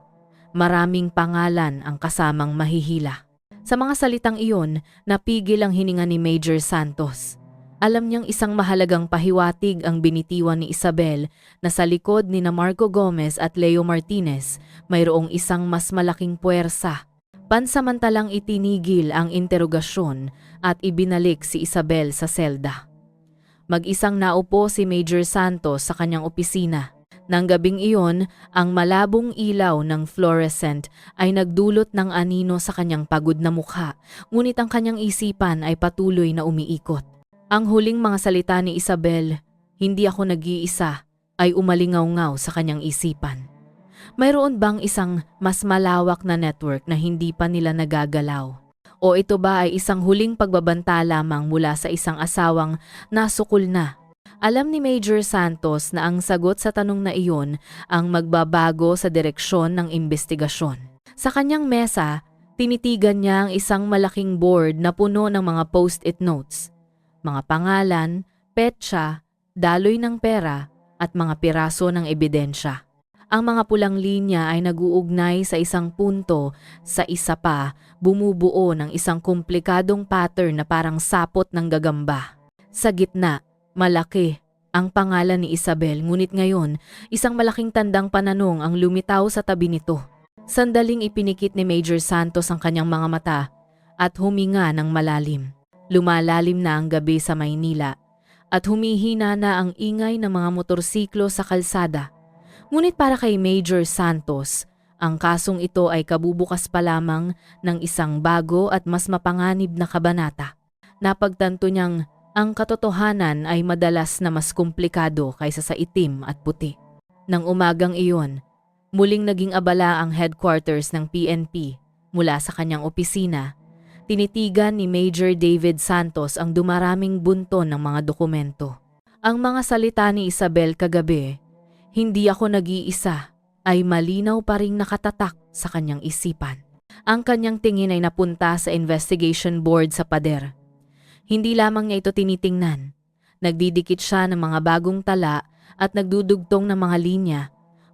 maraming pangalan ang kasamang mahihila. Sa mga salitang iyon, napigil ang hininga ni Major Santos. Alam niyang isang mahalagang pahiwatig ang binitiwan ni Isabel na sa likod ni Marco Gomez at Leo Martinez mayroong isang mas malaking puwersa. Pansamantalang itinigil ang interogasyon at ibinalik si Isabel sa selda. Mag-isang naupo si Major Santos sa kanyang opisina. Nang gabing iyon, ang malabong ilaw ng fluorescent ay nagdulot ng anino sa kanyang pagod na mukha, ngunit ang kanyang isipan ay patuloy na umiikot. Ang huling mga salita ni Isabel, hindi ako nag-iisa, ay umalingaw-ngaw sa kanyang isipan. Mayroon bang isang mas malawak na network na hindi pa nila nagagalaw? O ito ba ay isang huling pagbabanta lamang mula sa isang asawang nasukol na? Alam ni Major Santos na ang sagot sa tanong na iyon ang magbabago sa direksyon ng investigasyon. Sa kanyang mesa, tinitigan niya ang isang malaking board na puno ng mga post-it notes. Mga pangalan, petsa, daloy ng pera at mga piraso ng ebidensya. Ang mga pulang linya ay naguugnay sa isang punto, sa isa pa bumubuo ng isang komplikadong pattern na parang sapot ng gagamba. Sa gitna, malaki ang pangalan ni Isabel, ngunit ngayon isang malaking tandang pananong ang lumitaw sa tabi nito. Sandaling ipinikit ni Major Santos ang kanyang mga mata at huminga ng malalim. Lumalalim na ang gabi sa Maynila at humihina na ang ingay ng mga motorsiklo sa kalsada. Ngunit para kay Major Santos, ang kasong ito ay kabubukas pa lamang ng isang bago at mas mapanganib na kabanata. Napagtanto niyang ang katotohanan ay madalas na mas komplikado kaysa sa itim at puti. Nang umagang iyon, muling naging abala ang headquarters ng PNP mula sa kanyang opisina. Tinitigan ni Major David Santos ang dumaraming bunton ng mga dokumento. Ang mga salita ni Isabel kagabi, hindi ako nag-iisa, ay malinaw pa ring nakatatak sa kanyang isipan. Ang kanyang tingin ay napunta sa investigation board sa pader. Hindi lamang niya ito tinitingnan. Nagdidikit siya ng mga bagong tala at nagdudugtong ng mga linya,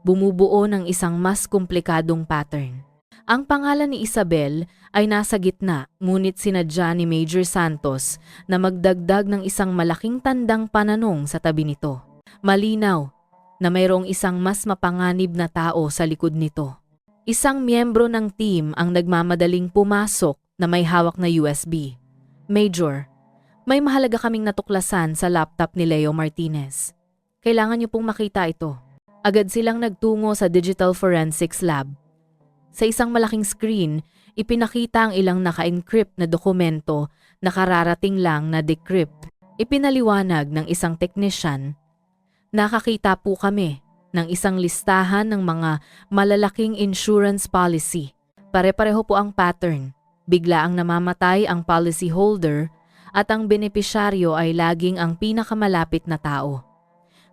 bumubuo ng isang mas komplikadong pattern. Ang pangalan ni Isabel ay nasa gitna, ngunit sinadya ni Major Santos na magdagdag ng isang malaking tandang pananong sa tabi nito. Malinaw na mayroong isang mas mapanganib na tao sa likod nito. Isang miyembro ng team ang nagmamadaling pumasok na may hawak na USB. Major, may mahalaga kaming natuklasan sa laptop ni Leo Martinez. Kailangan niyo pong makita ito. Agad silang nagtungo sa Digital Forensics Lab. Sa isang malaking screen, ipinakita ang ilang naka-encrypt na dokumento na kararating lang na decrypt. Ipinaliwanag ng isang technician, nakakita po kami ng isang listahan ng mga malalaking insurance policy. Pare-pareho po ang pattern. Bigla ang namamatay ang policy holder at ang benepisyaryo ay laging ang pinakamalapit na tao.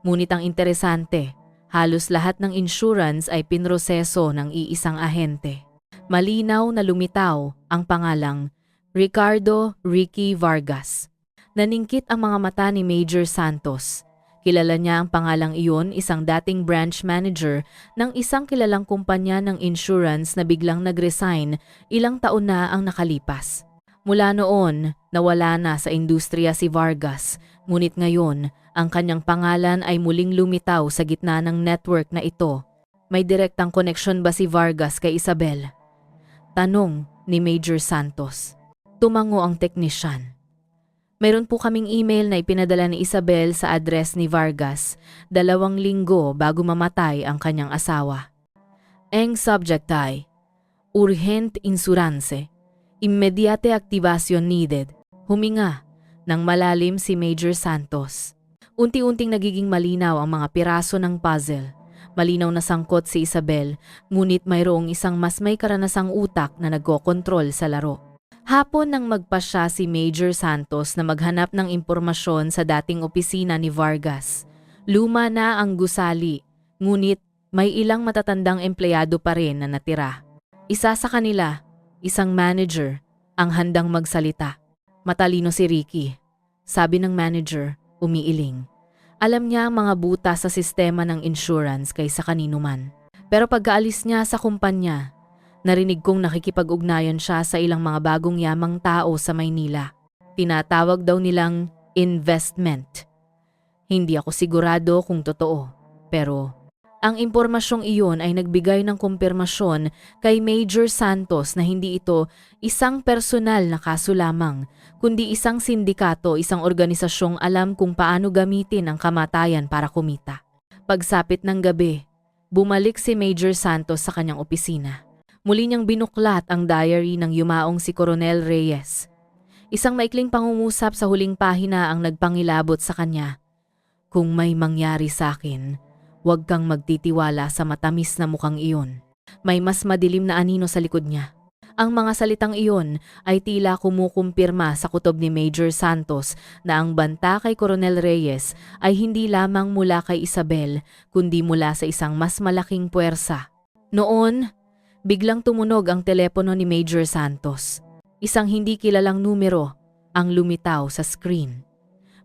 Ngunit ang interesante, halos lahat ng insurance ay pinroseso ng iisang ahente. Malinaw na lumitaw ang pangalang Ricardo Ricky Vargas. Naningkit ang mga mata ni Major Santos. Kilala niya ang pangalang iyon, isang dating branch manager ng isang kilalang kumpanya ng insurance na biglang nag-resign ilang taon na ang nakalipas. Mula noon, nawala na sa industriya si Vargas, ngunit ngayon, ang kanyang pangalan ay muling lumitaw sa gitna ng network na ito. May direktang koneksyon ba si Vargas kay Isabel? Tanong ni Major Santos. Tumango ang teknisyan. Mayroon po kaming email na ipinadala ni Isabel sa address ni Vargas 2 linggo bago mamatay ang kanyang asawa. Ang subject ay Urgent Insurance. Immediate activation needed. Huminga ng malalim si Major Santos. Unti-unting nagiging malinaw ang mga piraso ng puzzle. Malinaw na sangkot si Isabel, ngunit mayroong isang mas may karanasang utak na nagkokontrol sa laro. Hapon nang magpasya si Major Santos na maghanap ng impormasyon sa dating opisina ni Vargas. Luma na ang gusali, ngunit may ilang matatandang empleyado pa rin na natira. Isa sa kanila, isang manager, ang handang magsalita. Matalino si Ricky. Sabi ng manager, umiiling. Alam niya ang mga butas sa sistema ng insurance kaysa kanino man. Pero pagkaalis niya sa kumpanya, narinig kong nakikipag-ugnayan siya sa ilang mga bagong yamang tao sa Maynila. Tinatawag daw nilang investment. Hindi ako sigurado kung totoo, pero ang impormasyong iyon ay nagbigay ng kumpirmasyon kay Major Santos na hindi ito isang personal na kaso lamang, kundi isang sindikato, isang organisasyong alam kung paano gamitin ang kamatayan para kumita. Pagsapit ng gabi, bumalik si Major Santos sa kanyang opisina. Muli niyang binuklat ang diary ng yumaong si Coronel Reyes. Isang maikling pangungusap sa huling pahina ang nagpangilabot sa kanya. Kung may mangyari sa akin, huwag kang magtitiwala sa matamis na mukhang iyon. May mas madilim na anino sa likod niya. Ang mga salitang iyon ay tila kumukumpirma sa kutob ni Major Santos na ang banta kay Coronel Reyes ay hindi lamang mula kay Isabel, kundi mula sa isang mas malaking puwersa. Noon, biglang tumunog ang telepono ni Major Santos. Isang hindi kilalang numero ang lumitaw sa screen.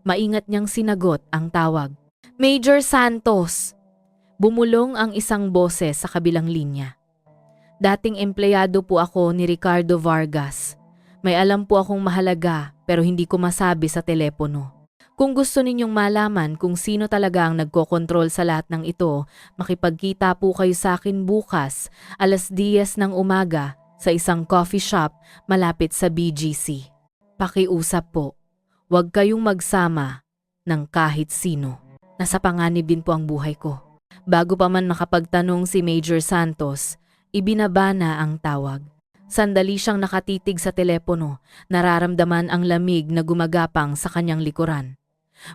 Maingat niyang sinagot ang tawag. Major Santos! Bumulong ang isang boses sa kabilang linya. Dating empleyado po ako ni Ricardo Vargas. May alam po akong mahalaga pero hindi ko masabi sa telepono. Kung gusto ninyong malaman kung sino talaga ang nagkokontrol sa lahat ng ito, makipagkita po kayo sa akin bukas, 10:00 ng umaga, sa isang coffee shop malapit sa BGC. Pakiusap po, huwag kayong magsama ng kahit sino. Nasa panganib din po ang buhay ko. Bago pa man makapagtanong si Major Santos, ibinaba na ang tawag. Sandali siyang nakatitig sa telepono, nararamdaman ang lamig na gumagapang sa kanyang likuran.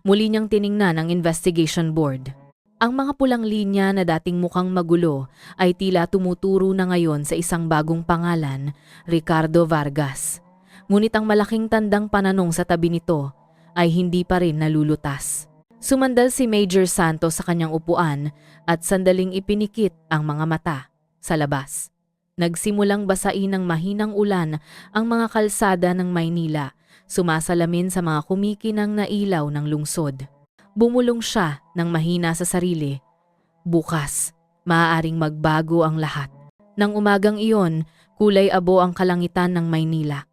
Muli niyang tiningnan ang investigation board. Ang mga pulang linya na dating mukhang magulo ay tila tumuturo na ngayon sa isang bagong pangalan, Ricardo Vargas. Ngunit ang malaking tandang pananong sa tabi nito ay hindi pa rin nalulutas. Sumandal si Major Santos sa kanyang upuan at sandaling ipinikit ang mga mata sa labas. Nagsimulang basain ng mahinang ulan ang mga kalsada ng Maynila, sumasalamin sa mga kumikinang na ilaw ng lungsod. Bumulong siya ng mahina sa sarili. Bukas, maaaring magbago ang lahat. Nang umagang iyon, kulay abo ang kalangitan ng Maynila.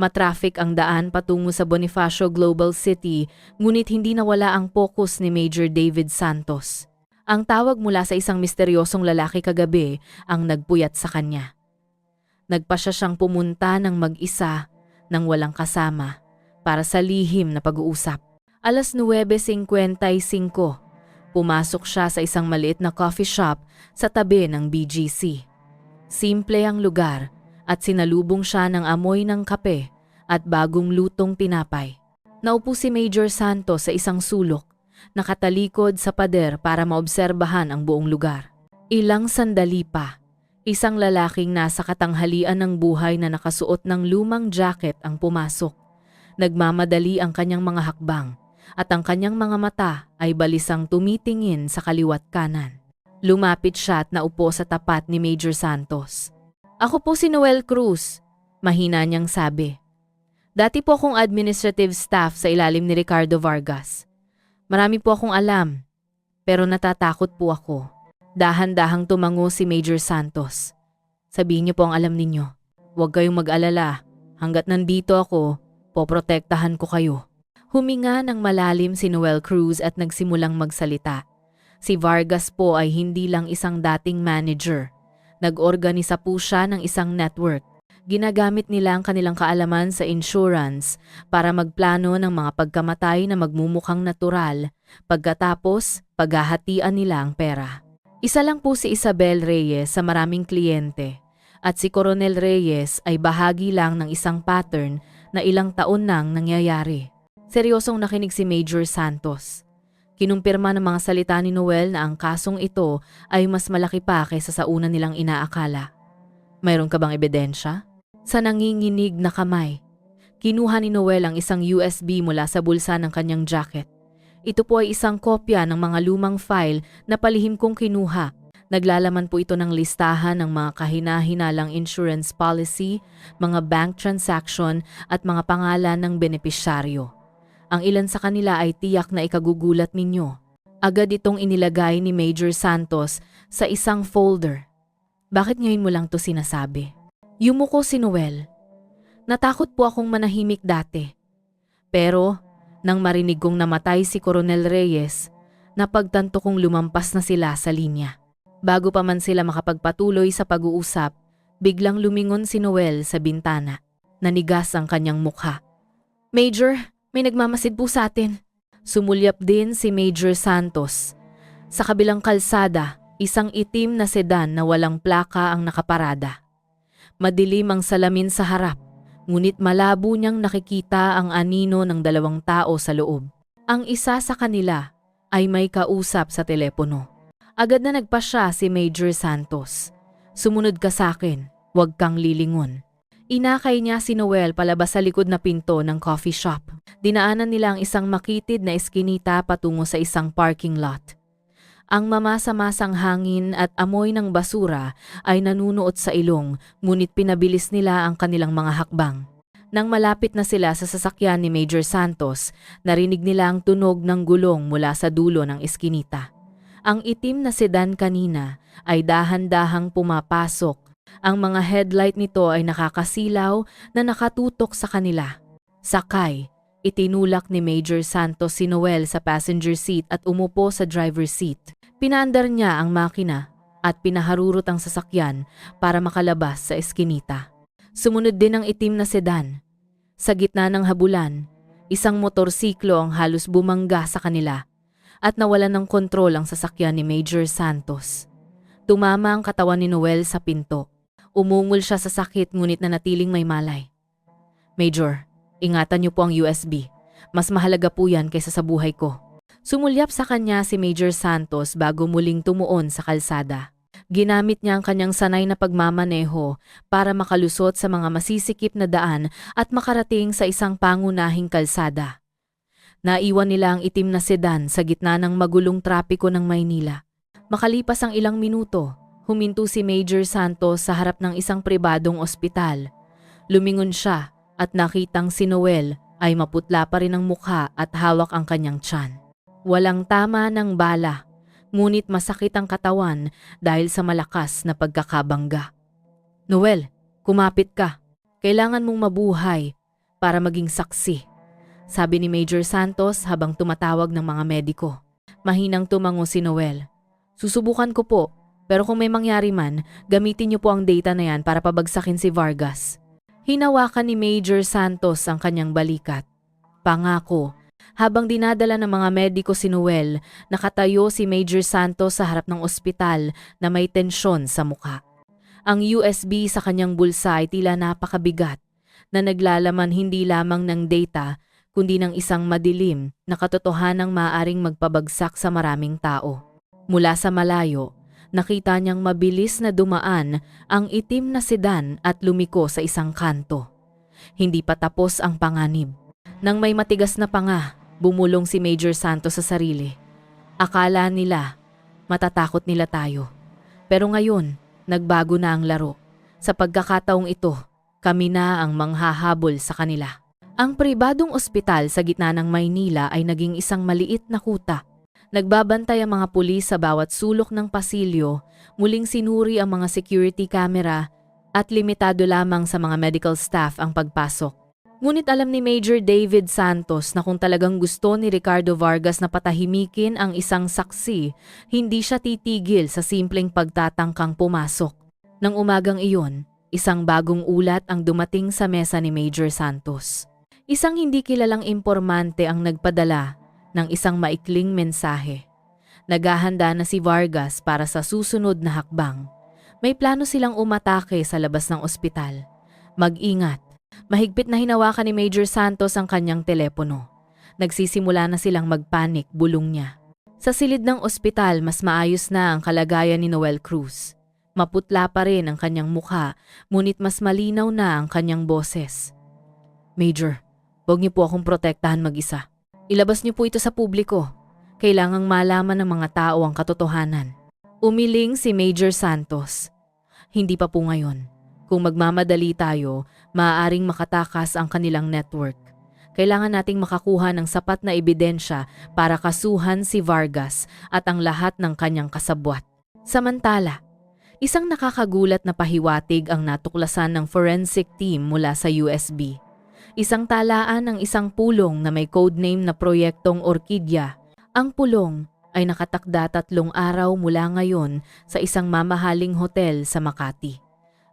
Matraffic ang daan patungo sa Bonifacio Global City, ngunit hindi nawala ang focus ni Major David Santos. Ang tawag mula sa isang misteryosong lalaki kagabi ang nagpuyat sa kanya. Nagpasya siyang pumunta ng mag-isa nang walang kasama para sa lihim na pag-uusap. 9:55, pumasok siya sa isang maliit na coffee shop sa tabi ng BGC. Simple ang lugar at sinalubong siya ng amoy ng kape at bagong lutong tinapay. Naupo si Major Santos sa isang sulok, nakatalikod sa pader para maobserbahan ang buong lugar. Ilang sandali pa, isang lalaking nasa katanghalian ng buhay na nakasuot ng lumang jacket ang pumasok. Nagmamadali ang kanyang mga hakbang at ang kanyang mga mata ay balisang tumitingin sa kaliwat kanan. Lumapit siya at naupo sa tapat ni Major Santos. Ako po si Noel Cruz, mahina niyang sabi. Dati po akong administrative staff sa ilalim ni Ricardo Vargas. Marami po akong alam, pero natatakot po ako. Dahan-dahang tumango si Major Santos. Sabihin niyo po ang alam ninyo. Huwag kayong mag-alala. Hanggat nandito ako, poprotektahan ko kayo. Huminga ng malalim si Noel Cruz at nagsimulang magsalita. Si Vargas po ay hindi lang isang dating manager. Nag-organisa po siya ng isang network. Ginagamit nila ang kanilang kaalaman sa insurance para magplano ng mga pagkamatay na magmumukhang natural, pagkatapos paghahatian nila ang pera. Isa lang po si Isabel Reyes sa maraming kliyente at si Coronel Reyes ay bahagi lang ng isang pattern na ilang taon nang nangyayari. Seryosong nakinig si Major Santos. Kinumpirma ng mga salita ni Noel na ang kasong ito ay mas malaki pa kaysa sa una nilang inaakala. Mayroon ka bang ebidensya? Sa nanginginig na kamay, kinuha ni Noel ang isang USB mula sa bulsa ng kanyang jacket. Ito po ay isang kopya ng mga lumang file na palihim kong kinuha. Naglalaman po ito ng listahan ng mga kahina-hinalang insurance policy, mga bank transaction at mga pangalan ng benepisyaryo. Ang ilan sa kanila ay tiyak na ikagugulat ninyo. Agad itong inilagay ni Major Santos sa isang folder. Bakit ngayon mo lang to sinasabi? Yumuko si Noel. Natakot po akong manahimik dati. Pero, nang marinig kong namatay si Coronel Reyes, napagtanto kong lumampas na sila sa linya. Bago pa man sila makapagpatuloy sa pag-uusap, biglang lumingon si Noel sa bintana. Nanigas ang kanyang mukha. Major, may nagmamasid po sa atin. Sumulyap din si Major Santos. Sa kabilang kalsada, isang itim na sedan na walang plaka ang nakaparada. Madilim ang salamin sa harap, ngunit malabo niyang nakikita ang anino ng dalawang tao sa loob. Ang isa sa kanila ay may kausap sa telepono. Agad na nagpasya si Major Santos. Sumunod ka sa akin, huwag kang lilingon. Inakay niya si Noel palabas sa likod na pinto ng coffee shop. Dinaanan nila ang isang makitid na eskinita patungo sa isang parking lot. Ang mamasa-masang hangin at amoy ng basura ay nanunuot sa ilong, ngunit pinabilis nila ang kanilang mga hakbang. Nang malapit na sila sa sasakyan ni Major Santos, narinig nila ang tunog ng gulong mula sa dulo ng eskinita. Ang itim na sedan kanina ay dahan-dahang pumapasok. Ang mga headlight nito ay nakakasilaw na nakatutok sa kanila. Sakay, itinulak ni Major Santos si Noel sa passenger seat at umupo sa driver's seat. Pinaandar niya ang makina at pinaharurot ang sasakyan para makalabas sa eskinita. Sumunod din ang itim na sedan. Sa gitna ng habulan, isang motorsiklo ang halos bumangga sa kanila at nawalan ng kontrol ang sasakyan ni Major Santos. Tumama ang katawan ni Noel sa pinto. Umungol siya sa sakit ngunit nanatiling may malay. Major, ingatan niyo po ang USB. Mas mahalaga po yan kaysa sa buhay ko. Sumulyap sa kanya si Major Santos bago muling tumuon sa kalsada. Ginamit niya ang kanyang sanay na pagmamaneho para makalusot sa mga masisikip na daan at makarating sa isang pangunahing kalsada. Naiwan nila ang itim na sedan sa gitna ng magulong trapiko ng Maynila. Makalipas ang ilang minuto, huminto si Major Santos sa harap ng isang pribadong ospital. Lumingon siya at nakitang si Noel ay maputla pa rin ang mukha at hawak ang kanyang tiyan. Walang tama ng bala, ngunit masakit ang katawan dahil sa malakas na pagkakabangga. Noel, kumapit ka. Kailangan mong mabuhay para maging saksi, sabi ni Major Santos habang tumatawag ng mga mediko. Mahinang tumango si Noel. Susubukan ko po. Pero kung may mangyari man, gamitin niyo po ang data na yan para pabagsakin si Vargas. Hinawakan ni Major Santos ang kanyang balikat. Pangako, habang dinadala ng mga mediko si Noel, nakatayo si Major Santos sa harap ng ospital na may tensyon sa mukha. Ang USB sa kanyang bulsa ay tila napakabigat na naglalaman hindi lamang ng data kundi ng isang madilim na katotohanang maaaring magpabagsak sa maraming tao. Mula sa malayo, nakita niyang mabilis na dumaan ang itim na sedan at lumiko sa isang kanto. Hindi pa tapos ang panganib. Nang may matigas na panga, bumulong si Major Santos sa sarili. Akala nila, matatakot nila tayo. Pero ngayon, nagbago na ang laro. Sa pagkakataong ito, kami na ang manghahabol sa kanila. Ang pribadong ospital sa gitna ng Maynila ay naging isang maliit na kuta. Nagbabantay ang mga pulis sa bawat sulok ng pasilyo, muling sinuri ang mga security camera at limitado lamang sa mga medical staff ang pagpasok. Ngunit alam ni Major David Santos na kung talagang gusto ni Ricardo Vargas na patahimikin ang isang saksi, hindi siya titigil sa simpleng pagtatangkang pumasok. Nang umagang iyon, isang bagong ulat ang dumating sa mesa ni Major Santos. Isang hindi kilalang impormante ang nagpadala ng isang maikling mensahe. Naghahanda na si Vargas para sa susunod na hakbang. May plano silang umatake sa labas ng ospital. Mag-ingat. Mahigpit na hinawakan ni Major Santos ang kanyang telepono. Nagsisimula na silang magpanik, bulong niya. Sa silid ng ospital, mas maayos na ang kalagayan ni Noel Cruz. Maputla pa rin ang kanyang mukha, ngunit mas malinaw na ang kanyang boses. Major, huwag niyo po akong protektahan mag-isa. Ilabas niyo po ito sa publiko. Kailangang malaman ng mga tao ang katotohanan. Umiling si Major Santos. Hindi pa po ngayon. Kung magmamadali tayo, maaaring makatakas ang kanilang network. Kailangan nating makakuha ng sapat na ebidensya para kasuhan si Vargas at ang lahat ng kanyang kasabwat. Samantala, isang nakakagulat na pahiwatig ang natuklasan ng forensic team mula sa USB. Isang talaan ng isang pulong na may codename na Proyektong Orkidya. Ang pulong ay nakatakda 3 araw mula ngayon sa isang mamahaling hotel sa Makati.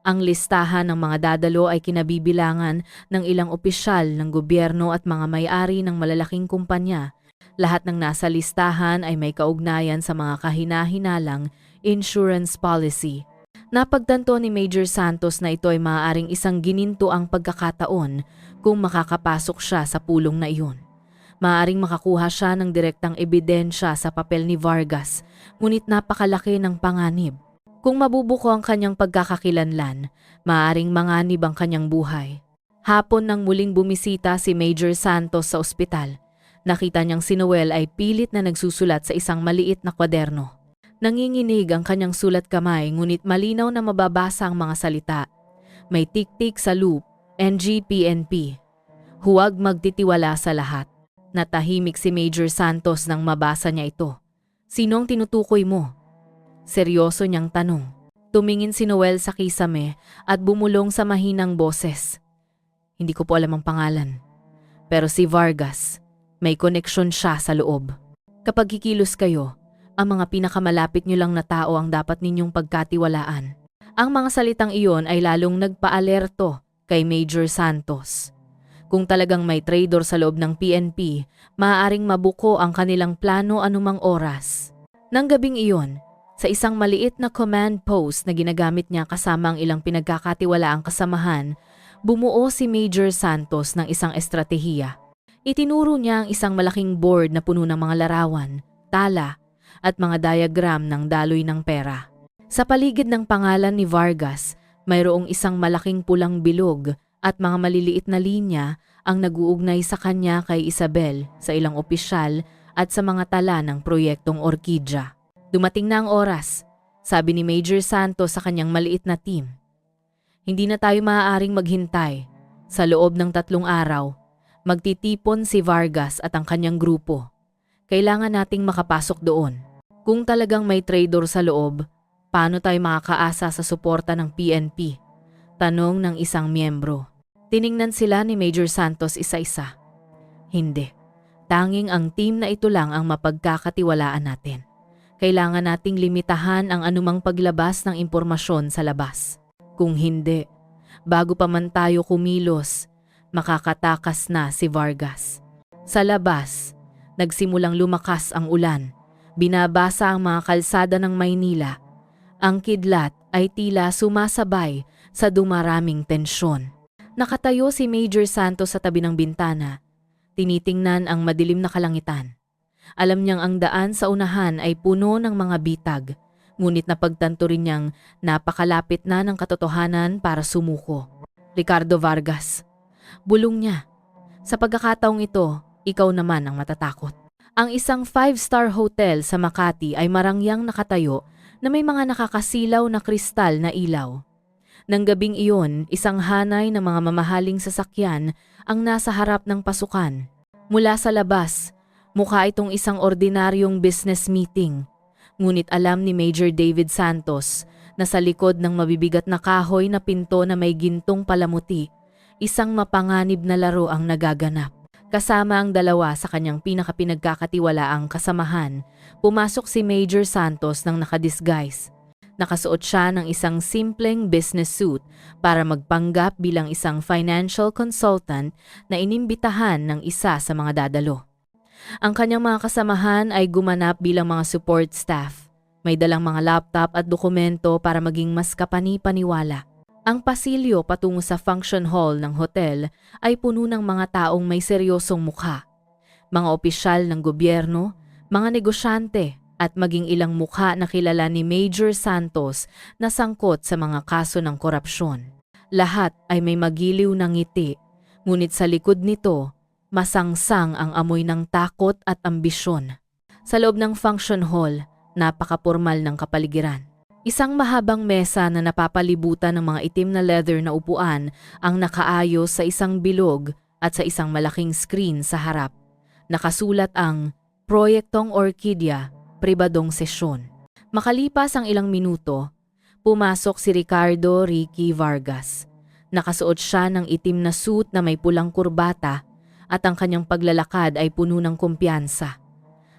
Ang listahan ng mga dadalo ay kinabibilangan ng ilang opisyal ng gobyerno at mga may-ari ng malalaking kumpanya. Lahat ng nasa listahan ay may kaugnayan sa mga kahina-hinalang insurance policy. Napagtanto ni Major Santos na ito ay maaaring isang gininto ang pagkakataon kung makakapasok siya sa pulong na iyon. Maaaring makakuha siya ng direktang ebidensya sa papel ni Vargas, ngunit napakalaki ng panganib. Kung mabubuko ang kanyang pagkakakilanlan, maaaring manganib ang kanyang buhay. Hapon nang muling bumisita si Major Santos sa ospital, nakita niyang si Noel ay pilit na nagsusulat sa isang maliit na kwaderno. Nanginginig ang kanyang sulat kamay ngunit malinaw na mababasa ang mga salita. May tik-tik sa loop, NG-PNP. Huwag magtitiwala sa lahat. Natahimik si Major Santos nang mabasa niya ito. Sinong tinutukoy mo? Seryoso niyang tanong. Tumingin si Noel sa kisame at bumulong sa mahinang boses. Hindi ko po alam ang pangalan. Pero si Vargas, may koneksyon siya sa loob. Kapag kikilos kayo, ang mga pinakamalapit niyo lang na tao ang dapat ninyong pagkatiwalaan. Ang mga salitang iyon ay lalong nagpa-alerto kay Major Santos. Kung talagang may traitor sa loob ng PNP, maaaring mabuko ang kanilang plano anumang oras. Nang gabing iyon, sa isang maliit na command post na ginagamit niya kasama ang ilang pinagkakatiwalaang kasamahan, bumuo si Major Santos ng isang estratehiya. Itinuro niya ang isang malaking board na puno ng mga larawan, tala, at mga diagram ng daloy ng pera. Sa paligid ng pangalan ni Vargas, mayroong isang malaking pulang bilog at mga maliliit na linya ang naguugnay sa kanya kay Isabel, sa ilang opisyal at sa mga tala ng Proyektong Orkidya. Dumating na ang oras, sabi ni Major Santos sa kanyang maliit na team. Hindi na tayo maaaring maghintay. Sa loob ng 3 araw, magtitipon si Vargas at ang kanyang grupo. Kailangan nating makapasok doon. Kung talagang may traitor sa loob, paano tayo makakaasa sa suporta ng PNP? Tanong ng isang miyembro. Tiningnan sila ni Major Santos isa-isa. Hindi. Tanging ang team na ito lang ang mapagkakatiwalaan natin. Kailangan nating limitahan ang anumang paglabas ng impormasyon sa labas. Kung hindi, bago pa man tayo kumilos, makakatakas na si Vargas. Sa labas, nagsimulang lumakas ang ulan. Binabasa ang mga kalsada ng Maynila. Ang kidlat ay tila sumasabay sa dumaraming tensyon. Nakatayo si Major Santos sa tabi ng bintana. Tinitingnan ang madilim na kalangitan. Alam niyang ang daan sa unahan ay puno ng mga bitag, ngunit napagtanto rin niyang napakalapit na ng katotohanan para sumuko. Ricardo Vargas. Bulong niya. Sa pagkakataong ito, ikaw naman ang matatakot. Ang isang 5-star hotel sa Makati ay marangyang nakatayo na may mga nakakasilaw na kristal na ilaw. Nang gabing iyon, isang hanay ng mga mamahaling sasakyan ang nasa harap ng pasukan. Mula sa labas, mukha itong isang ordinaryong business meeting. Ngunit alam ni Major David Santos na sa likod ng mabibigat na kahoy na pinto na may gintong palamuti, isang mapanganib na laro ang nagaganap. Kasama ang 2 sa kanyang pinakapinagkakatiwalaang kasamahan, pumasok si Major Santos ng nakadisguise. Nakasuot siya ng isang simpleng business suit para magpanggap bilang isang financial consultant na inimbitahan ng isa sa mga dadalo. Ang kanyang mga kasamahan ay gumanap bilang mga support staff. May dalang mga laptop at dokumento para maging mas kapani-paniwala. Ang pasilyo patungo sa function hall ng hotel ay puno ng mga taong may seryosong mukha. Mga opisyal ng gobyerno, mga negosyante, at maging ilang mukha na kilala ni Major Santos na sangkot sa mga kaso ng korupsyon. Lahat ay may magiliw na ngiti, ngunit sa likod nito, masangsang ang amoy ng takot at ambisyon. Sa loob ng function hall, napakapormal ng kapaligiran. Isang mahabang mesa na napapalibutan ng mga itim na leather na upuan ang nakaayos sa isang bilog at sa isang malaking screen sa harap. Nakasulat ang Proyektong Orquídea, pribadong sesyon. Makalipas ang ilang minuto, pumasok si Ricardo Ricky Vargas. Nakasuot siya ng itim na suit na may pulang kurbata at ang kanyang paglalakad ay puno ng kumpiyansa.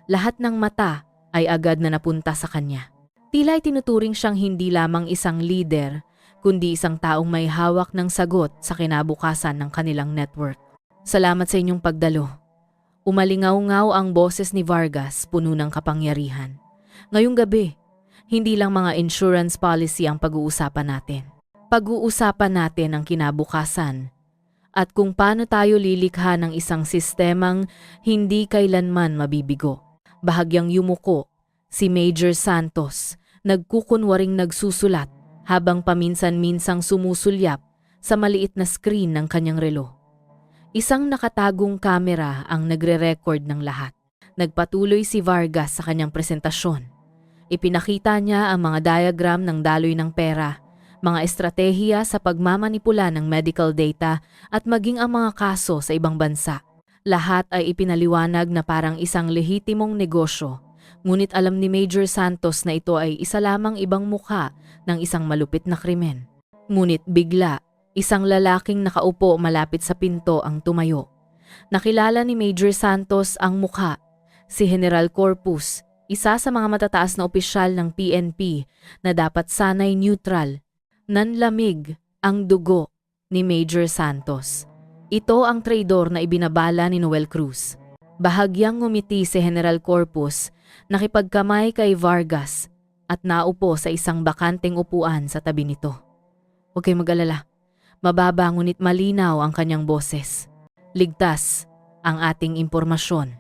Lahat ng mata ay agad na napunta sa kanya. Tila ay tinuturing siyang hindi lamang isang leader, kundi isang taong may hawak ng sagot sa kinabukasan ng kanilang network. Salamat sa inyong pagdalo. Umalingaw-ngaw ang boses ni Vargas, puno ng kapangyarihan. Ngayong gabi, hindi lang mga insurance policy ang pag-uusapan natin. Pag-uusapan natin ang kinabukasan at kung paano tayo lilikha ng isang sistemang hindi kailanman mabibigo. Bahagyang yumuko, si Major Santos, nagkukunwaring nagsusulat habang paminsan-minsang sumusulyap sa maliit na screen ng kanyang relo. Isang nakatagong kamera ang nagre-record ng lahat. Nagpatuloy si Vargas sa kanyang presentasyon. Ipinakita niya ang mga diagram ng daloy ng pera, mga estratehiya sa pagmamanipula ng medical data at maging ang mga kaso sa ibang bansa. Lahat ay ipinaliwanag na parang isang lehitimong negosyo, ngunit alam ni Major Santos na ito ay isa lamang ibang mukha ng isang malupit na krimen. Ngunit bigla, isang lalaking nakaupo malapit sa pinto ang tumayo. Nakilala ni Major Santos ang mukha, si General Corpus, isa sa mga matataas na opisyal ng PNP na dapat sanay neutral. Nanlamig ang dugo ni Major Santos. Ito ang traidor na ibinabala ni Noel Cruz. Bahagyang ngumiti si General Corpus, nakipagkamay kay Vargas at naupo sa isang bakanteng upuan sa tabi nito. Huwag kayong mag-alala. Mababa ngunit malinaw ang kanyang boses. Ligtas ang ating impormasyon.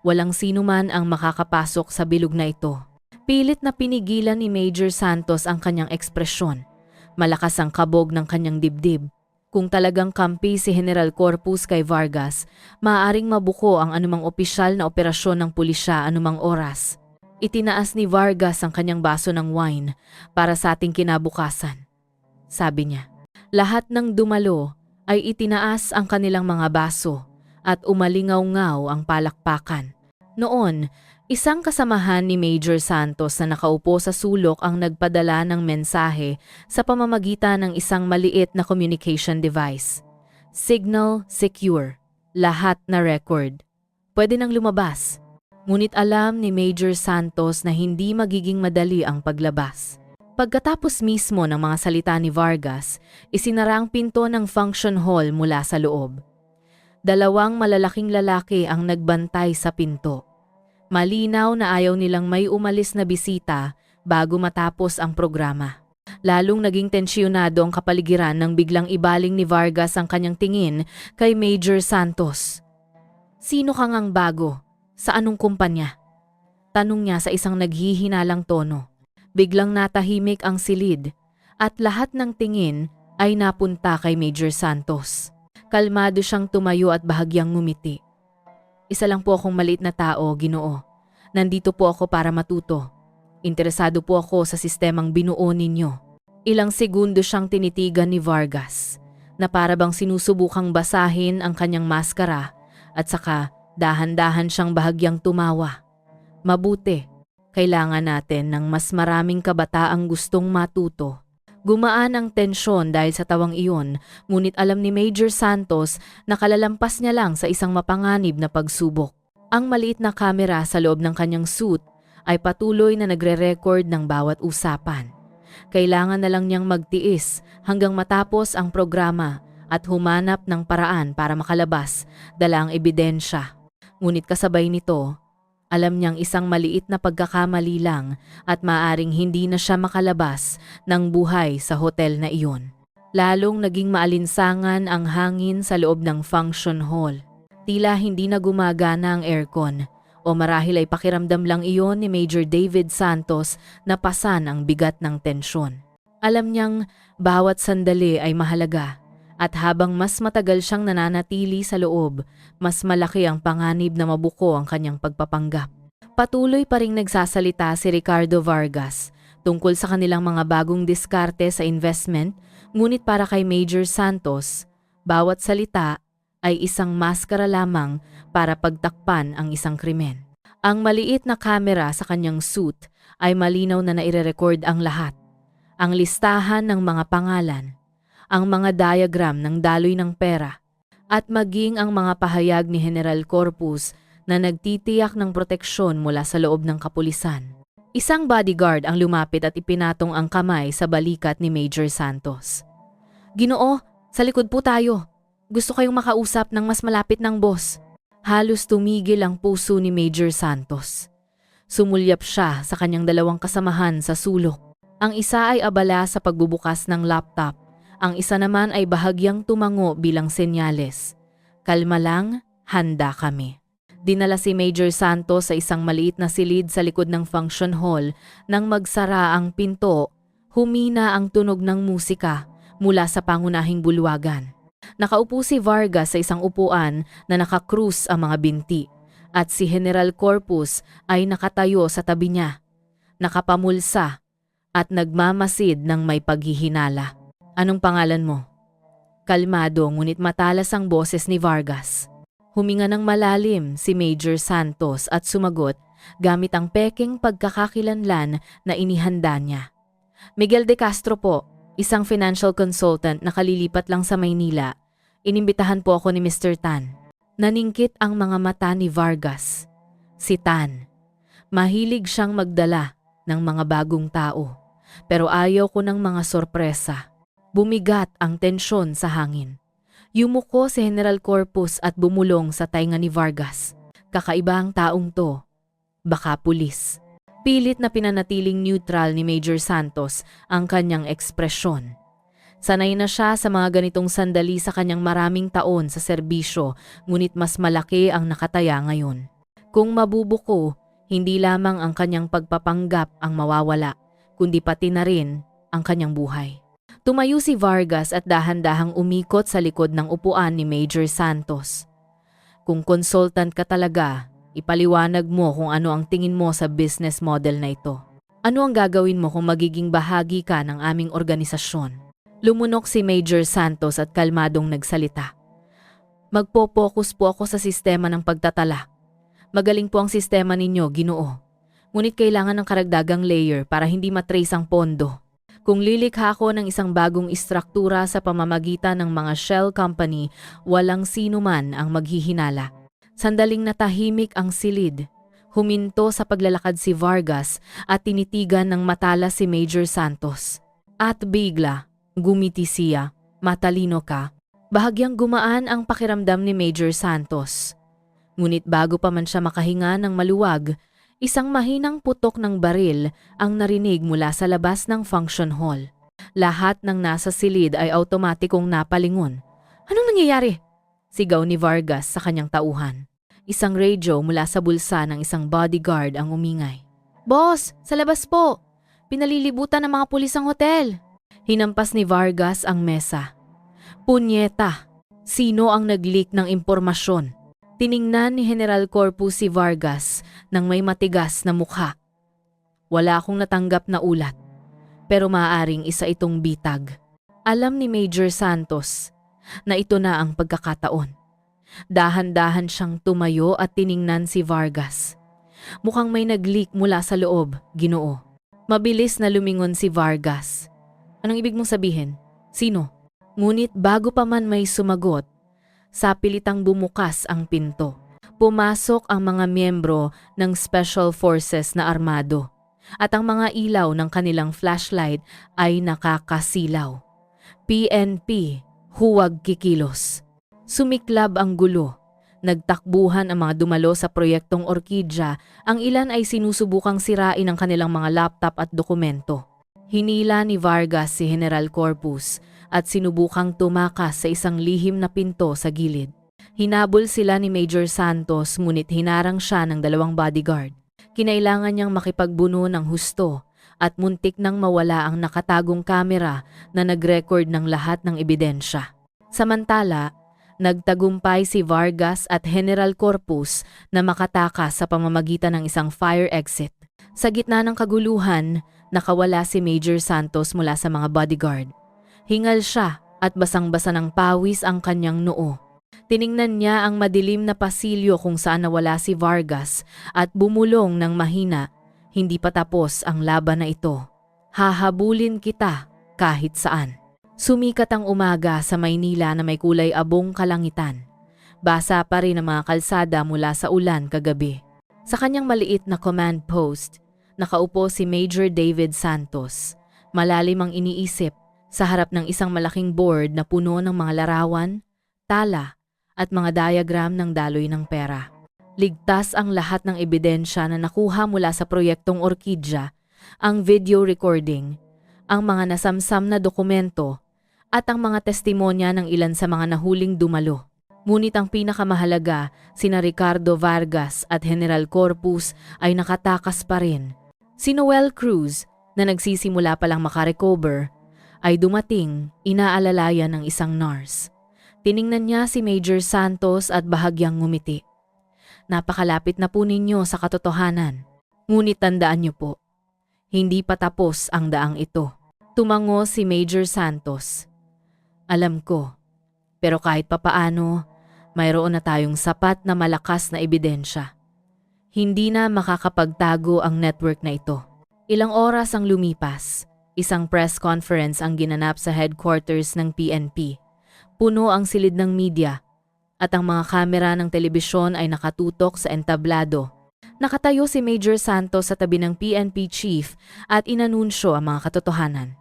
Walang sino man ang makakapasok sa bilog na ito. Pilit na pinigilan ni Major Santos ang kanyang ekspresyon. Malakas ang kabog ng kanyang dibdib. Kung talagang kampi si General Corpus kay Vargas, maaaring mabuko ang anumang opisyal na operasyon ng pulisya anumang oras. Itinaas ni Vargas ang kanyang baso ng wine para sa ating kinabukasan. Sabi niya. Lahat ng dumalo ay itinaas ang kanilang mga baso at umalingaw-ngaw ang palakpakan. Noon, isang kasamahan ni Major Santos na nakaupo sa sulok ang nagpadala ng mensahe sa pamamagitan ng isang maliit na communication device. Signal secure. Lahat na record. Pwede nang lumabas. Ngunit alam ni Major Santos na hindi magiging madali ang paglabas. Pagkatapos mismo ng mga salita ni Vargas, isinara ang pinto ng function hall mula sa loob. Dalawang malalaking lalaki ang nagbantay sa pinto. Malinaw na ayaw nilang may umalis na bisita bago matapos ang programa. Lalong naging tensyonado ang kapaligiran nang biglang ibaling ni Vargas ang kanyang tingin kay Major Santos. Sino ka ngang bago? Sa anong kumpanya? Tanong niya sa isang naghihinalang tono. Biglang natahimik ang silid at lahat ng tingin ay napunta kay Major Santos. Kalmado siyang tumayo at bahagyang ngumiti. Isa lang po akong maliit na tao, Ginoo. Nandito po ako para matuto. Interesado po ako sa sistemang binuo ninyo. Ilang segundo siyang tinitigan ni Vargas na para bang sinusubukang basahin ang kanyang maskara at saka dahan-dahan siyang bahagyang tumawa. Mabuti. Kailangan natin ng mas maraming kabataang gustong matuto. Gumaan ang tensyon dahil sa tawang iyon, ngunit alam ni Major Santos na kalalampas niya lang sa isang mapanganib na pagsubok. Ang maliit na kamera sa loob ng kanyang suit ay patuloy na nagre-record ng bawat usapan. Kailangan na lang niyang magtiis hanggang matapos ang programa at humanap ng paraan para makalabas, dala ang ebidensya. Ngunit kasabay nito, alam niyang isang maliit na pagkakamali lang at maaring hindi na siya makalabas ng buhay sa hotel na iyon. Lalong naging maalinsangan ang hangin sa loob ng function hall. Tila hindi na gumagana ang aircon o marahil ay pakiramdam lang iyon ni Major David Santos na pasan ang bigat ng tensyon. Alam niyang bawat sandali ay mahalaga at habang mas matagal siyang nananatili sa loob, mas malaki ang panganib na mabuko ang kanyang pagpapanggap. Patuloy pa ring nagsasalita si Ricardo Vargas tungkol sa kanilang mga bagong diskarte sa investment, ngunit para kay Major Santos, bawat salita ay isang maskara lamang para pagtakpan ang isang krimen. Ang maliit na kamera sa kanyang suit ay malinaw na naire-record ang lahat. Ang listahan ng mga pangalan, ang mga diagram ng daloy ng pera, at maging ang mga pahayag ni General Corpus na nagtitiyak ng proteksyon mula sa loob ng kapulisan. Isang bodyguard ang lumapit at ipinatong ang kamay sa balikat ni Major Santos. "Ginoo, sa likod po tayo. Gusto kayong makausap ng mas malapit ng boss." Halos tumigil ang puso ni Major Santos. Sumulyap siya sa kanyang dalawang kasamahan sa sulok. Ang isa ay abala sa pagbubukas ng laptop. Ang isa naman ay bahagyang tumango bilang senyales. "Kalma lang, handa kami." Dinala si Major Santos sa isang maliit na silid sa likod ng function hall. Nang magsara ang pinto, humina ang tunog ng musika mula sa pangunahing bulwagan. Nakaupo si Vargas sa isang upuan na nakakrus ang mga binti at si General Corpus ay nakatayo sa tabi niya, nakapamulsa at nagmamasid ng may paghihinala. "Anong pangalan mo?" Kalmado ngunit matalas ang boses ni Vargas. Huminga ng malalim si Major Santos at sumagot gamit ang peking pagkakakilanlan na inihanda niya. "Miguel De Castro po, isang financial consultant na kalilipat lang sa Maynila. Inimbitahan po ako ni Mr. Tan." Naningkit ang mga mata ni Vargas. Si Tan. Mahilig siyang magdala ng mga bagong tao, pero ayaw ko ng mga sorpresa. Bumigat ang tensyon sa hangin. Yumuko si General Corpus at bumulong sa tainga ni Vargas. Kakaiba ang taong to. Baka pulis. Pilit na pinanatiling neutral ni Major Santos ang kanyang ekspresyon. Sanay na siya sa mga ganitong sandali sa kanyang maraming taon sa serbisyo, ngunit mas malaki ang nakataya ngayon. Kung mabubuko, hindi lamang ang kanyang pagpapanggap ang mawawala, kundi pati na rin ang kanyang buhay. Tumayo si Vargas at dahan-dahang umikot sa likod ng upuan ni Major Santos. "Kung consultant ka talaga, ipaliwanag mo kung ano ang tingin mo sa business model na ito. Ano ang gagawin mo kung magiging bahagi ka ng aming organisasyon?" Lumunok si Major Santos at kalmadong nagsalita. "Magpo-focus po ako sa sistema ng pagtatala. Magaling po ang sistema ninyo, Ginoo. Ngunit kailangan ng karagdagang layer para hindi matrace ang pondo. Kung lilikha ako ng isang bagong istruktura sa pamamagitan ng mga shell company, walang sino man ang maghihinala." Sandaling natahimik ang silid. Huminto sa paglalakad si Vargas at tinitigan ng matalas si Major Santos. At bigla, gumiti siya. "Matalino ka." Bahagyang gumaan ang pakiramdam ni Major Santos. Ngunit bago pa man siya makahinga ng maluwag, isang mahinang putok ng baril ang narinig mula sa labas ng function hall. Lahat ng nasa silid ay automatikong napalingon. "Anong nangyayari?" sigaw ni Vargas sa kanyang tauhan. Isang radio mula sa bulsa ng isang bodyguard ang umingay. "Boss, sa labas po! Pinalilibutan ng mga pulis ang hotel!" Hinampas ni Vargas ang mesa. Punyeta! Sino ang nag-leak ng impormasyon? Tiningnan ni General Corpus si Vargas nang may matigas na mukha. "Wala akong natanggap na ulat, pero maaaring isa itong bitag." Alam ni Major Santos na ito na ang pagkakataon. Dahan-dahan siyang tumayo at tiningnan si Vargas. Mukhang may nag-leak mula sa loob, Ginoo. Mabilis na lumingon si Vargas. "Anong ibig mong sabihin? Sino?" Ngunit bago pa man may sumagot, sapilitang bumukas ang pinto. Pumasok ang mga miyembro ng Special Forces na armado. at ang mga ilaw ng kanilang flashlight ay nakakasilaw. PNP, huwag kikilos. Sumiklab ang gulo. Nagtakbuhan ang mga dumalo sa proyektong Orkidya, ang ilan ay sinusubukang sirain ang kanilang mga laptop at dokumento. Hinila ni Vargas si General Corpus at sinubukang tumakas sa isang lihim na pinto sa gilid. Hinabol sila ni Major Santos ngunit hinarang siya ng 2 bodyguard. Kinailangan niyang makipagbuno ng husto at muntik nang mawala ang nakatagong kamera na nag-record ng lahat ng ebidensya. Samantala, nagtagumpay si Vargas at General Corpus na makatakas sa pamamagitan ng isang fire exit. Sa gitna ng kaguluhan, nakawala si Major Santos mula sa mga bodyguard. Hingal siya at basang-basa ng pawis ang kanyang noo. Tiningnan niya ang madilim na pasilyo kung saan nawala si Vargas at bumulong ng mahina. Hindi pa tapos ang laban na ito. Hahabulin kita kahit saan. Sumikat ang umaga sa Maynila na may kulay abong kalangitan. Basa pa rin ang mga kalsada mula sa ulan kagabi. Sa kanyang maliit na command post, nakaupo si Major David Santos. Malalim ang iniisip sa harap ng isang malaking board na puno ng mga larawan, tala, at mga diagram ng daloy ng pera. Ligtas ang lahat ng ebidensya na nakuha mula sa proyektong Orkidya, ang video recording, ang mga nasamsam na dokumento, at ang mga testimonya ng ilan sa mga nahuling dumalo. Ngunit ang pinakamahalaga, sina Ricardo Vargas at General Corpus ay nakatakas pa rin. Si Noel Cruz, na nagsisimula palang makarecover, ay dumating, inaalalayan ng isang nurse. Tiningnan niya si Major Santos at bahagyang ngumiti. Napakalapit na po ninyo sa katotohanan. Ngunit tandaan niyo po, hindi pa tapos ang daang ito. Tumango si Major Santos. Alam ko, pero kahit papaano, mayroon na tayong sapat na malakas na ebidensya. Hindi na makakapagtago ang network na ito. Ilang oras ang lumipas, isang press conference ang ginanap sa headquarters ng PNP. Puno ang silid ng media at ang mga kamera ng telebisyon ay nakatutok sa entablado. Nakatayo si Major Santos sa tabi ng PNP chief at inanunsyo ang mga katotohanan.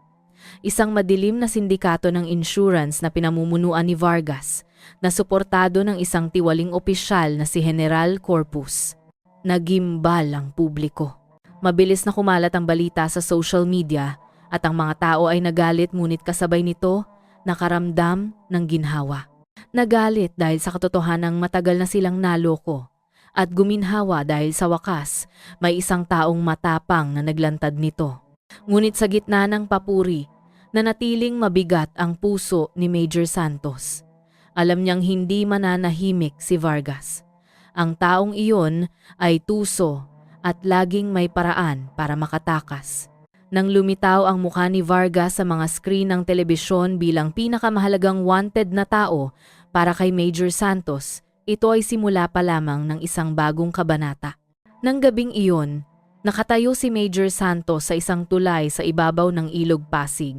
Isang madilim na sindikato ng insurance na pinamumunuan ni Vargas na suportado ng isang tiwaling opisyal na si General Corpus. Nagimbal ang publiko. Mabilis na kumalat ang balita sa social media at ang mga tao ay nagalit ngunit kasabay nito nakaramdam ng ginhawa. Nagalit dahil sa katotohanang matagal na silang naloko at guminhawa dahil sa wakas may isang taong matapang na naglantad nito. Ngunit sa gitna ng papuri, nanatiling mabigat ang puso ni Major Santos. Alam niyang hindi mananahimik si Vargas. Ang taong iyon ay tuso at laging may paraan para makatakas. Nang lumitaw ang mukha ni Vargas sa mga screen ng telebisyon bilang pinakamahalagang wanted na tao para kay Major Santos, ito ay simula pa lamang ng isang bagong kabanata. Nang gabing iyon, nakatayo si Major Santos sa isang tulay sa ibabaw ng Ilog Pasig.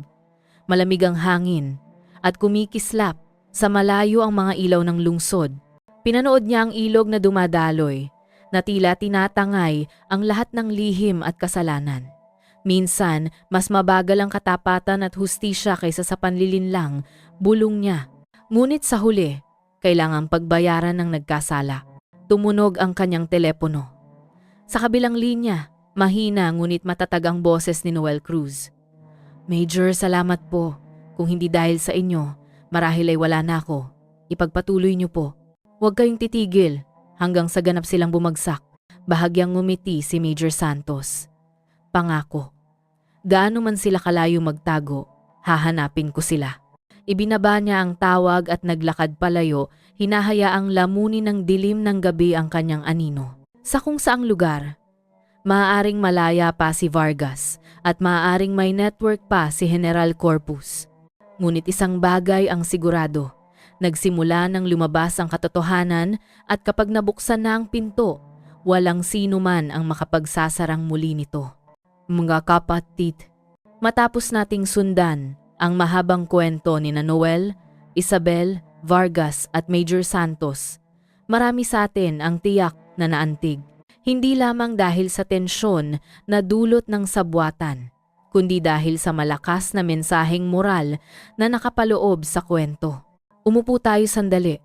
Malamig ang hangin at kumikislap sa malayo ang mga ilaw ng lungsod. Pinanood niya ang ilog na dumadaloy, na tila tinatangay ang lahat ng lihim at kasalanan. Minsan, mas mabagal ang katapatan at hustisya kaysa sa panlilinlang, bulong niya. Ngunit sa huli, kailangang pagbayaran ng nagkasala. Tumunog ang kanyang telepono. Sa kabilang linya, mahina ngunit matatag ang boses ni Noel Cruz. Major, salamat po. Kung hindi dahil sa inyo, marahil ay wala na ako. Ipagpatuloy niyo po. Huwag kayong titigil hanggang sa ganap silang bumagsak. Bahagyang ngumiti si Major Santos. Pangako. Gaano man sila kalayo magtago, hahanapin ko sila. Ibinaba niya ang tawag at naglakad palayo, hinahayaang lamunin ng dilim ng gabi ang kanyang anino. Sa kung saang lugar, maaaring malaya pa si Vargas at maaaring may network pa si General Corpus. Ngunit isang bagay ang sigurado. Nagsimula nang lumabas ang katotohanan at kapag nabuksan na ang pinto, walang sino man ang makapagsasarang muli nito. Mga kapatid, matapos nating sundan ang mahabang kwento ni Noel, Isabel, Vargas at Major Santos, marami sa atin ang tiyak na naantig. Hindi lamang dahil sa tensyon na dulot ng sabwatan, kundi dahil sa malakas na mensaheng moral na nakapaloob sa kwento. Umupo tayo sandali,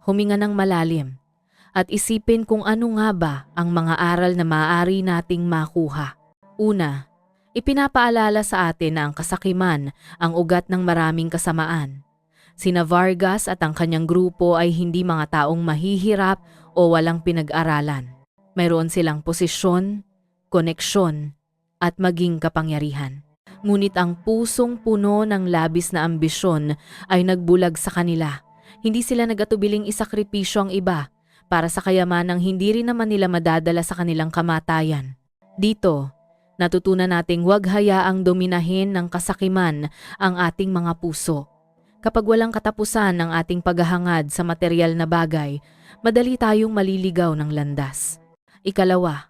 huminga ng malalim, at isipin kung ano nga ba ang mga aral na maaari nating makuha. Una, ipinapaalala sa atin na ang kasakiman ang ugat ng maraming kasamaan. Sina Vargas at ang kanyang grupo ay hindi mga taong mahihirap o walang pinag-aralan. Mayroon silang posisyon, koneksyon, at maging kapangyarihan. Ngunit ang pusong puno ng labis na ambisyon ay nagbulag sa kanila. Hindi sila nagatubiling isakripisyo ang iba para sa kayamanang hindi rin naman nila madadala sa kanilang kamatayan. Dito, natutunan nating huwag hayaang dominahin ng kasakiman ang ating mga puso. Kapag walang katapusan ang ating paghahangad sa material na bagay, madali tayong maliligaw ng landas. Ikalawa,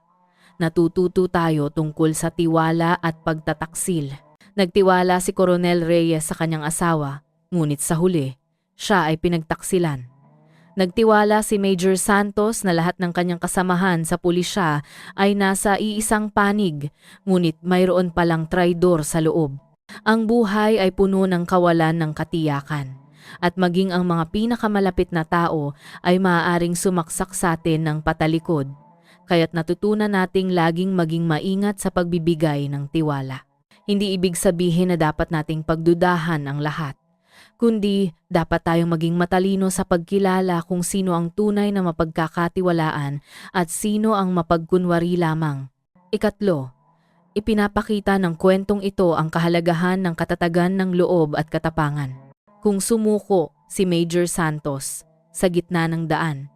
natututo tayo tungkol sa tiwala at pagtataksil. Nagtiwala si Coronel Reyes sa kanyang asawa, ngunit sa huli, siya ay pinagtaksilan. Nagtiwala si Major Santos na lahat ng kanyang kasamahan sa pulisya ay nasa iisang panig, ngunit mayroon palang traidor sa loob. Ang buhay ay puno ng kawalan ng katiyakan, at maging ang mga pinakamalapit na tao ay maaaring sumaksak sa atin ng patalikod. Kaya't natutunan nating laging maging maingat sa pagbibigay ng tiwala. Hindi ibig sabihin na dapat nating pagdudahan ang lahat, kundi dapat tayong maging matalino sa pagkilala kung sino ang tunay na mapagkakatiwalaan at sino ang mapagkunwari lamang. Ikatlo, ipinapakita ng kwentong ito ang kahalagahan ng katatagan ng loob at katapangan. Kung sumuko si Major Santos sa gitna ng daan,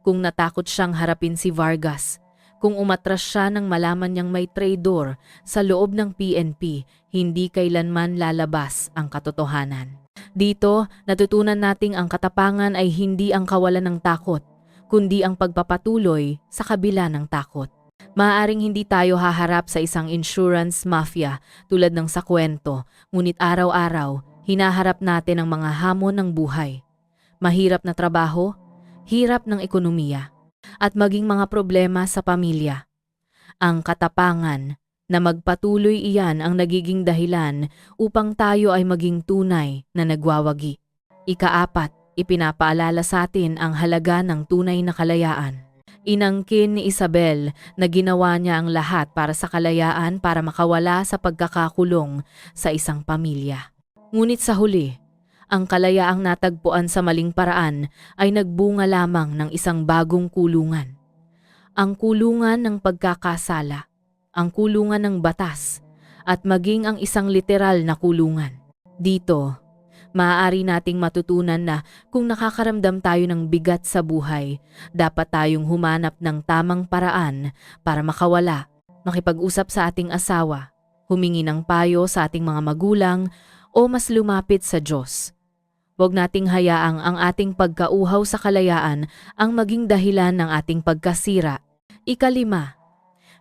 kung natakot siyang harapin si Vargas, kung umatras siya nang malaman niyang may traidor sa loob ng PNP, hindi kailanman lalabas ang katotohanan. Dito, natutunan nating ang katapangan ay hindi ang kawalan ng takot, kundi ang pagpapatuloy sa kabila ng takot. Maaaring hindi tayo haharap sa isang insurance mafia tulad ng sa kwento, ngunit araw-araw, hinaharap natin ang mga hamon ng buhay. Mahirap na trabaho, hirap ng ekonomiya, at maging mga problema sa pamilya. Ang katapangan na magpatuloy iyan ang nagiging dahilan upang tayo ay maging tunay na nagwawagi. Ikaapat, ipinapaalala sa atin ang halaga ng tunay na kalayaan. Inangkin ni Isabel na ginawa niya ang lahat para sa kalayaan para makawala sa pagkakakulong sa isang pamilya. Ngunit sa huli, ang kalayaang natagpuan sa maling paraan ay nagbunga lamang ng isang bagong kulungan. Ang kulungan ng pagkakasala, ang kulungan ng batas, at maging ang isang literal na kulungan. Dito, maaari nating matutunan na kung nakakaramdam tayo ng bigat sa buhay, dapat tayong humanap ng tamang paraan para makawala, makipag-usap sa ating asawa, humingi ng payo sa ating mga magulang, o mas lumapit sa Diyos. Huwag nating hayaang ang ating pagkauhaw sa kalayaan ang maging dahilan ng ating pagkasira. Ikalima,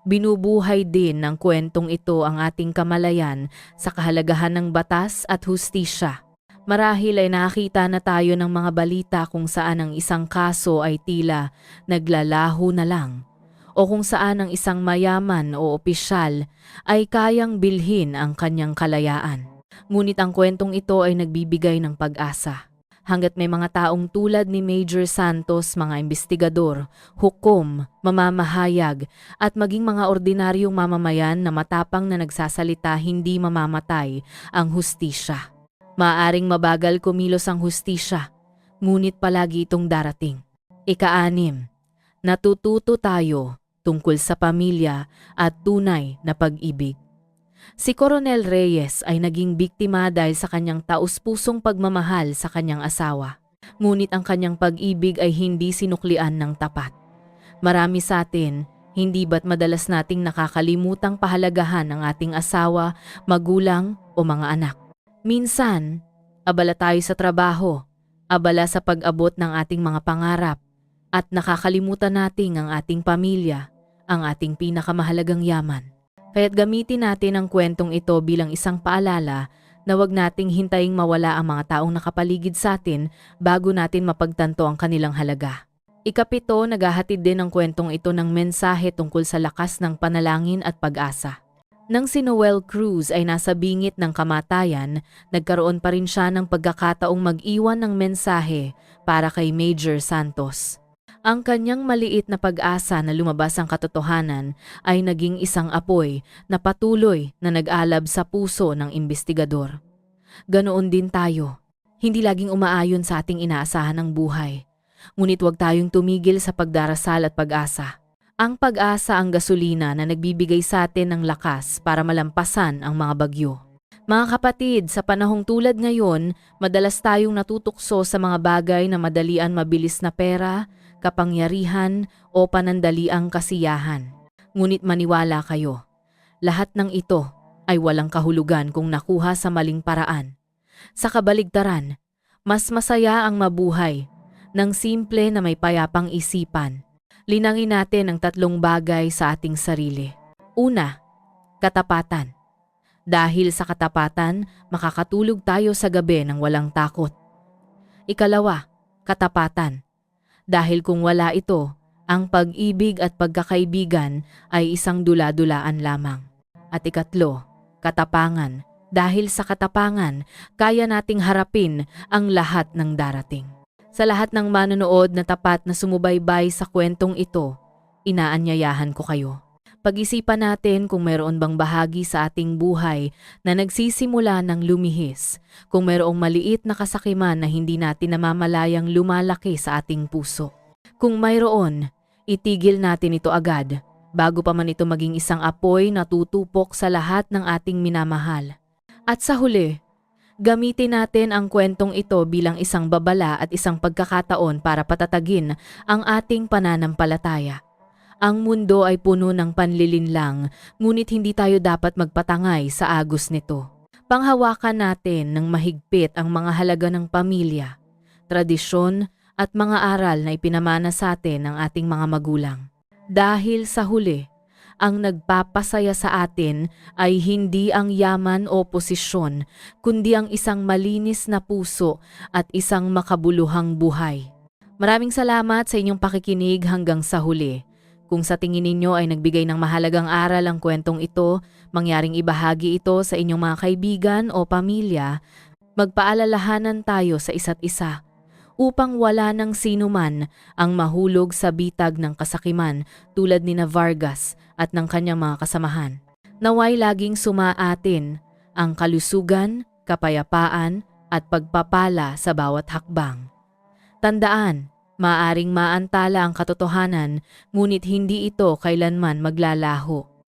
binubuhay din ng kwentong ito ang ating kamalayan sa kahalagahan ng batas at hustisya. Marahil ay nakita na tayo ng mga balita kung saan ang isang kaso ay tila naglalaho na lang, o kung saan ang isang mayaman o opisyal ay kayang bilhin ang kanyang kalayaan. Ngunit ang kwentong ito ay nagbibigay ng pag-asa. Hanggat may mga taong tulad ni Major Santos, mga investigador, hukom, mamamahayag, at maging mga ordinaryong mamamayan na matapang na nagsasalita, hindi mamamatay ang hustisya. Maaring mabagal kumilos ang hustisya, ngunit palagi itong darating. Ika-6, natututo tayo tungkol sa pamilya at tunay na pag-ibig. Si Coronel Reyes ay naging biktima dahil sa kanyang taus-pusong pagmamahal sa kanyang asawa. Ngunit ang kanyang pag-ibig ay hindi sinuklian ng tapat. Marami sa atin, hindi ba't madalas nating nakakalimutang pahalagahan ang ating asawa, magulang o mga anak. Minsan, abala tayo sa trabaho, abala sa pag-abot ng ating mga pangarap, at nakakalimutan nating ang ating pamilya, ang ating pinakamahalagang yaman. Kaya't gamitin natin ang kwentong ito bilang isang paalala na wag nating hintayin mawala ang mga taong nakapaligid sa atin bago natin mapagtanto ang kanilang halaga. Ikapito, naghahatid din ang kwentong ito ng mensahe tungkol sa lakas ng panalangin at pag-asa. Nang si Noel Cruz ay nasa bingit ng kamatayan, nagkaroon pa rin siya ng pagkakataong mag-iwan ng mensahe para kay Major Santos. Ang kanyang maliit na pag-asa na lumabas ang katotohanan ay naging isang apoy na patuloy na nag-alab sa puso ng investigador. Ganoon din tayo. Hindi laging umaayon sa ating inaasahan ng buhay. Ngunit huwag tayong tumigil sa pagdarasal at pag-asa. Ang pag-asa ang gasolina na nagbibigay sa atin ng lakas para malampasan ang mga bagyo. Mga kapatid, sa panahong tulad ngayon, madalas tayong natutukso sa mga bagay na madalian mabilis na pera, kapangyarihan o panandaliang kasiyahan. Ngunit maniwala kayo, lahat ng ito ay walang kahulugan kung nakuha sa maling paraan. Sa kabaligtaran, mas masaya ang mabuhay ng simple na may payapang isipan. Linangin natin ang 3 bagay sa ating sarili. Una, katapatan. Dahil sa katapatan, makakatulog tayo sa gabi ng walang takot. Ikalawa, katapatan. Dahil kung wala ito, ang pag-ibig at pagkakaibigan ay isang dula-dulaan lamang. At ikatlo, katapangan. Dahil sa katapangan, kaya nating harapin ang lahat ng darating. Sa lahat ng manonood na tapat na sumubaybay sa kwentong ito, inaanyayahan ko kayo. Pag-isipan natin kung mayroon bang bahagi sa ating buhay na nagsisimula ng lumihis, kung mayroong maliit na kasakiman na hindi natin namamalayang lumalaki sa ating puso. Kung mayroon, itigil natin ito agad bago pa man ito maging isang apoy na tutupok sa lahat ng ating minamahal. At sa huli, gamitin natin ang kwentong ito bilang isang babala at isang pagkakataon para patatagin ang ating pananampalataya. Ang mundo ay puno ng panlilinlang, ngunit hindi tayo dapat magpatangay sa agos nito. Panghawakan natin ng mahigpit ang mga halaga ng pamilya, tradisyon at mga aral na ipinamana sa atin ng ating mga magulang. Dahil sa huli, ang nagpapasaya sa atin ay hindi ang yaman o posisyon, kundi ang isang malinis na puso at isang makabuluhang buhay. Maraming salamat sa inyong pakikinig hanggang sa huli. Kung sa tingin ninyo ay nagbigay ng mahalagang aral ang kwentong ito, mangyaring ibahagi ito sa inyong mga kaibigan o pamilya, magpaalalahanan tayo sa isa't isa upang wala ng sinuman ang mahulog sa bitag ng kasakiman tulad ni Vargas at ng kanyang mga kasamahan. Naway laging sumaatin ang kalusugan, kapayapaan at pagpapala sa bawat hakbang. Tandaan, maaring maantala ang katotohanan, ngunit hindi ito kailanman maglalaho.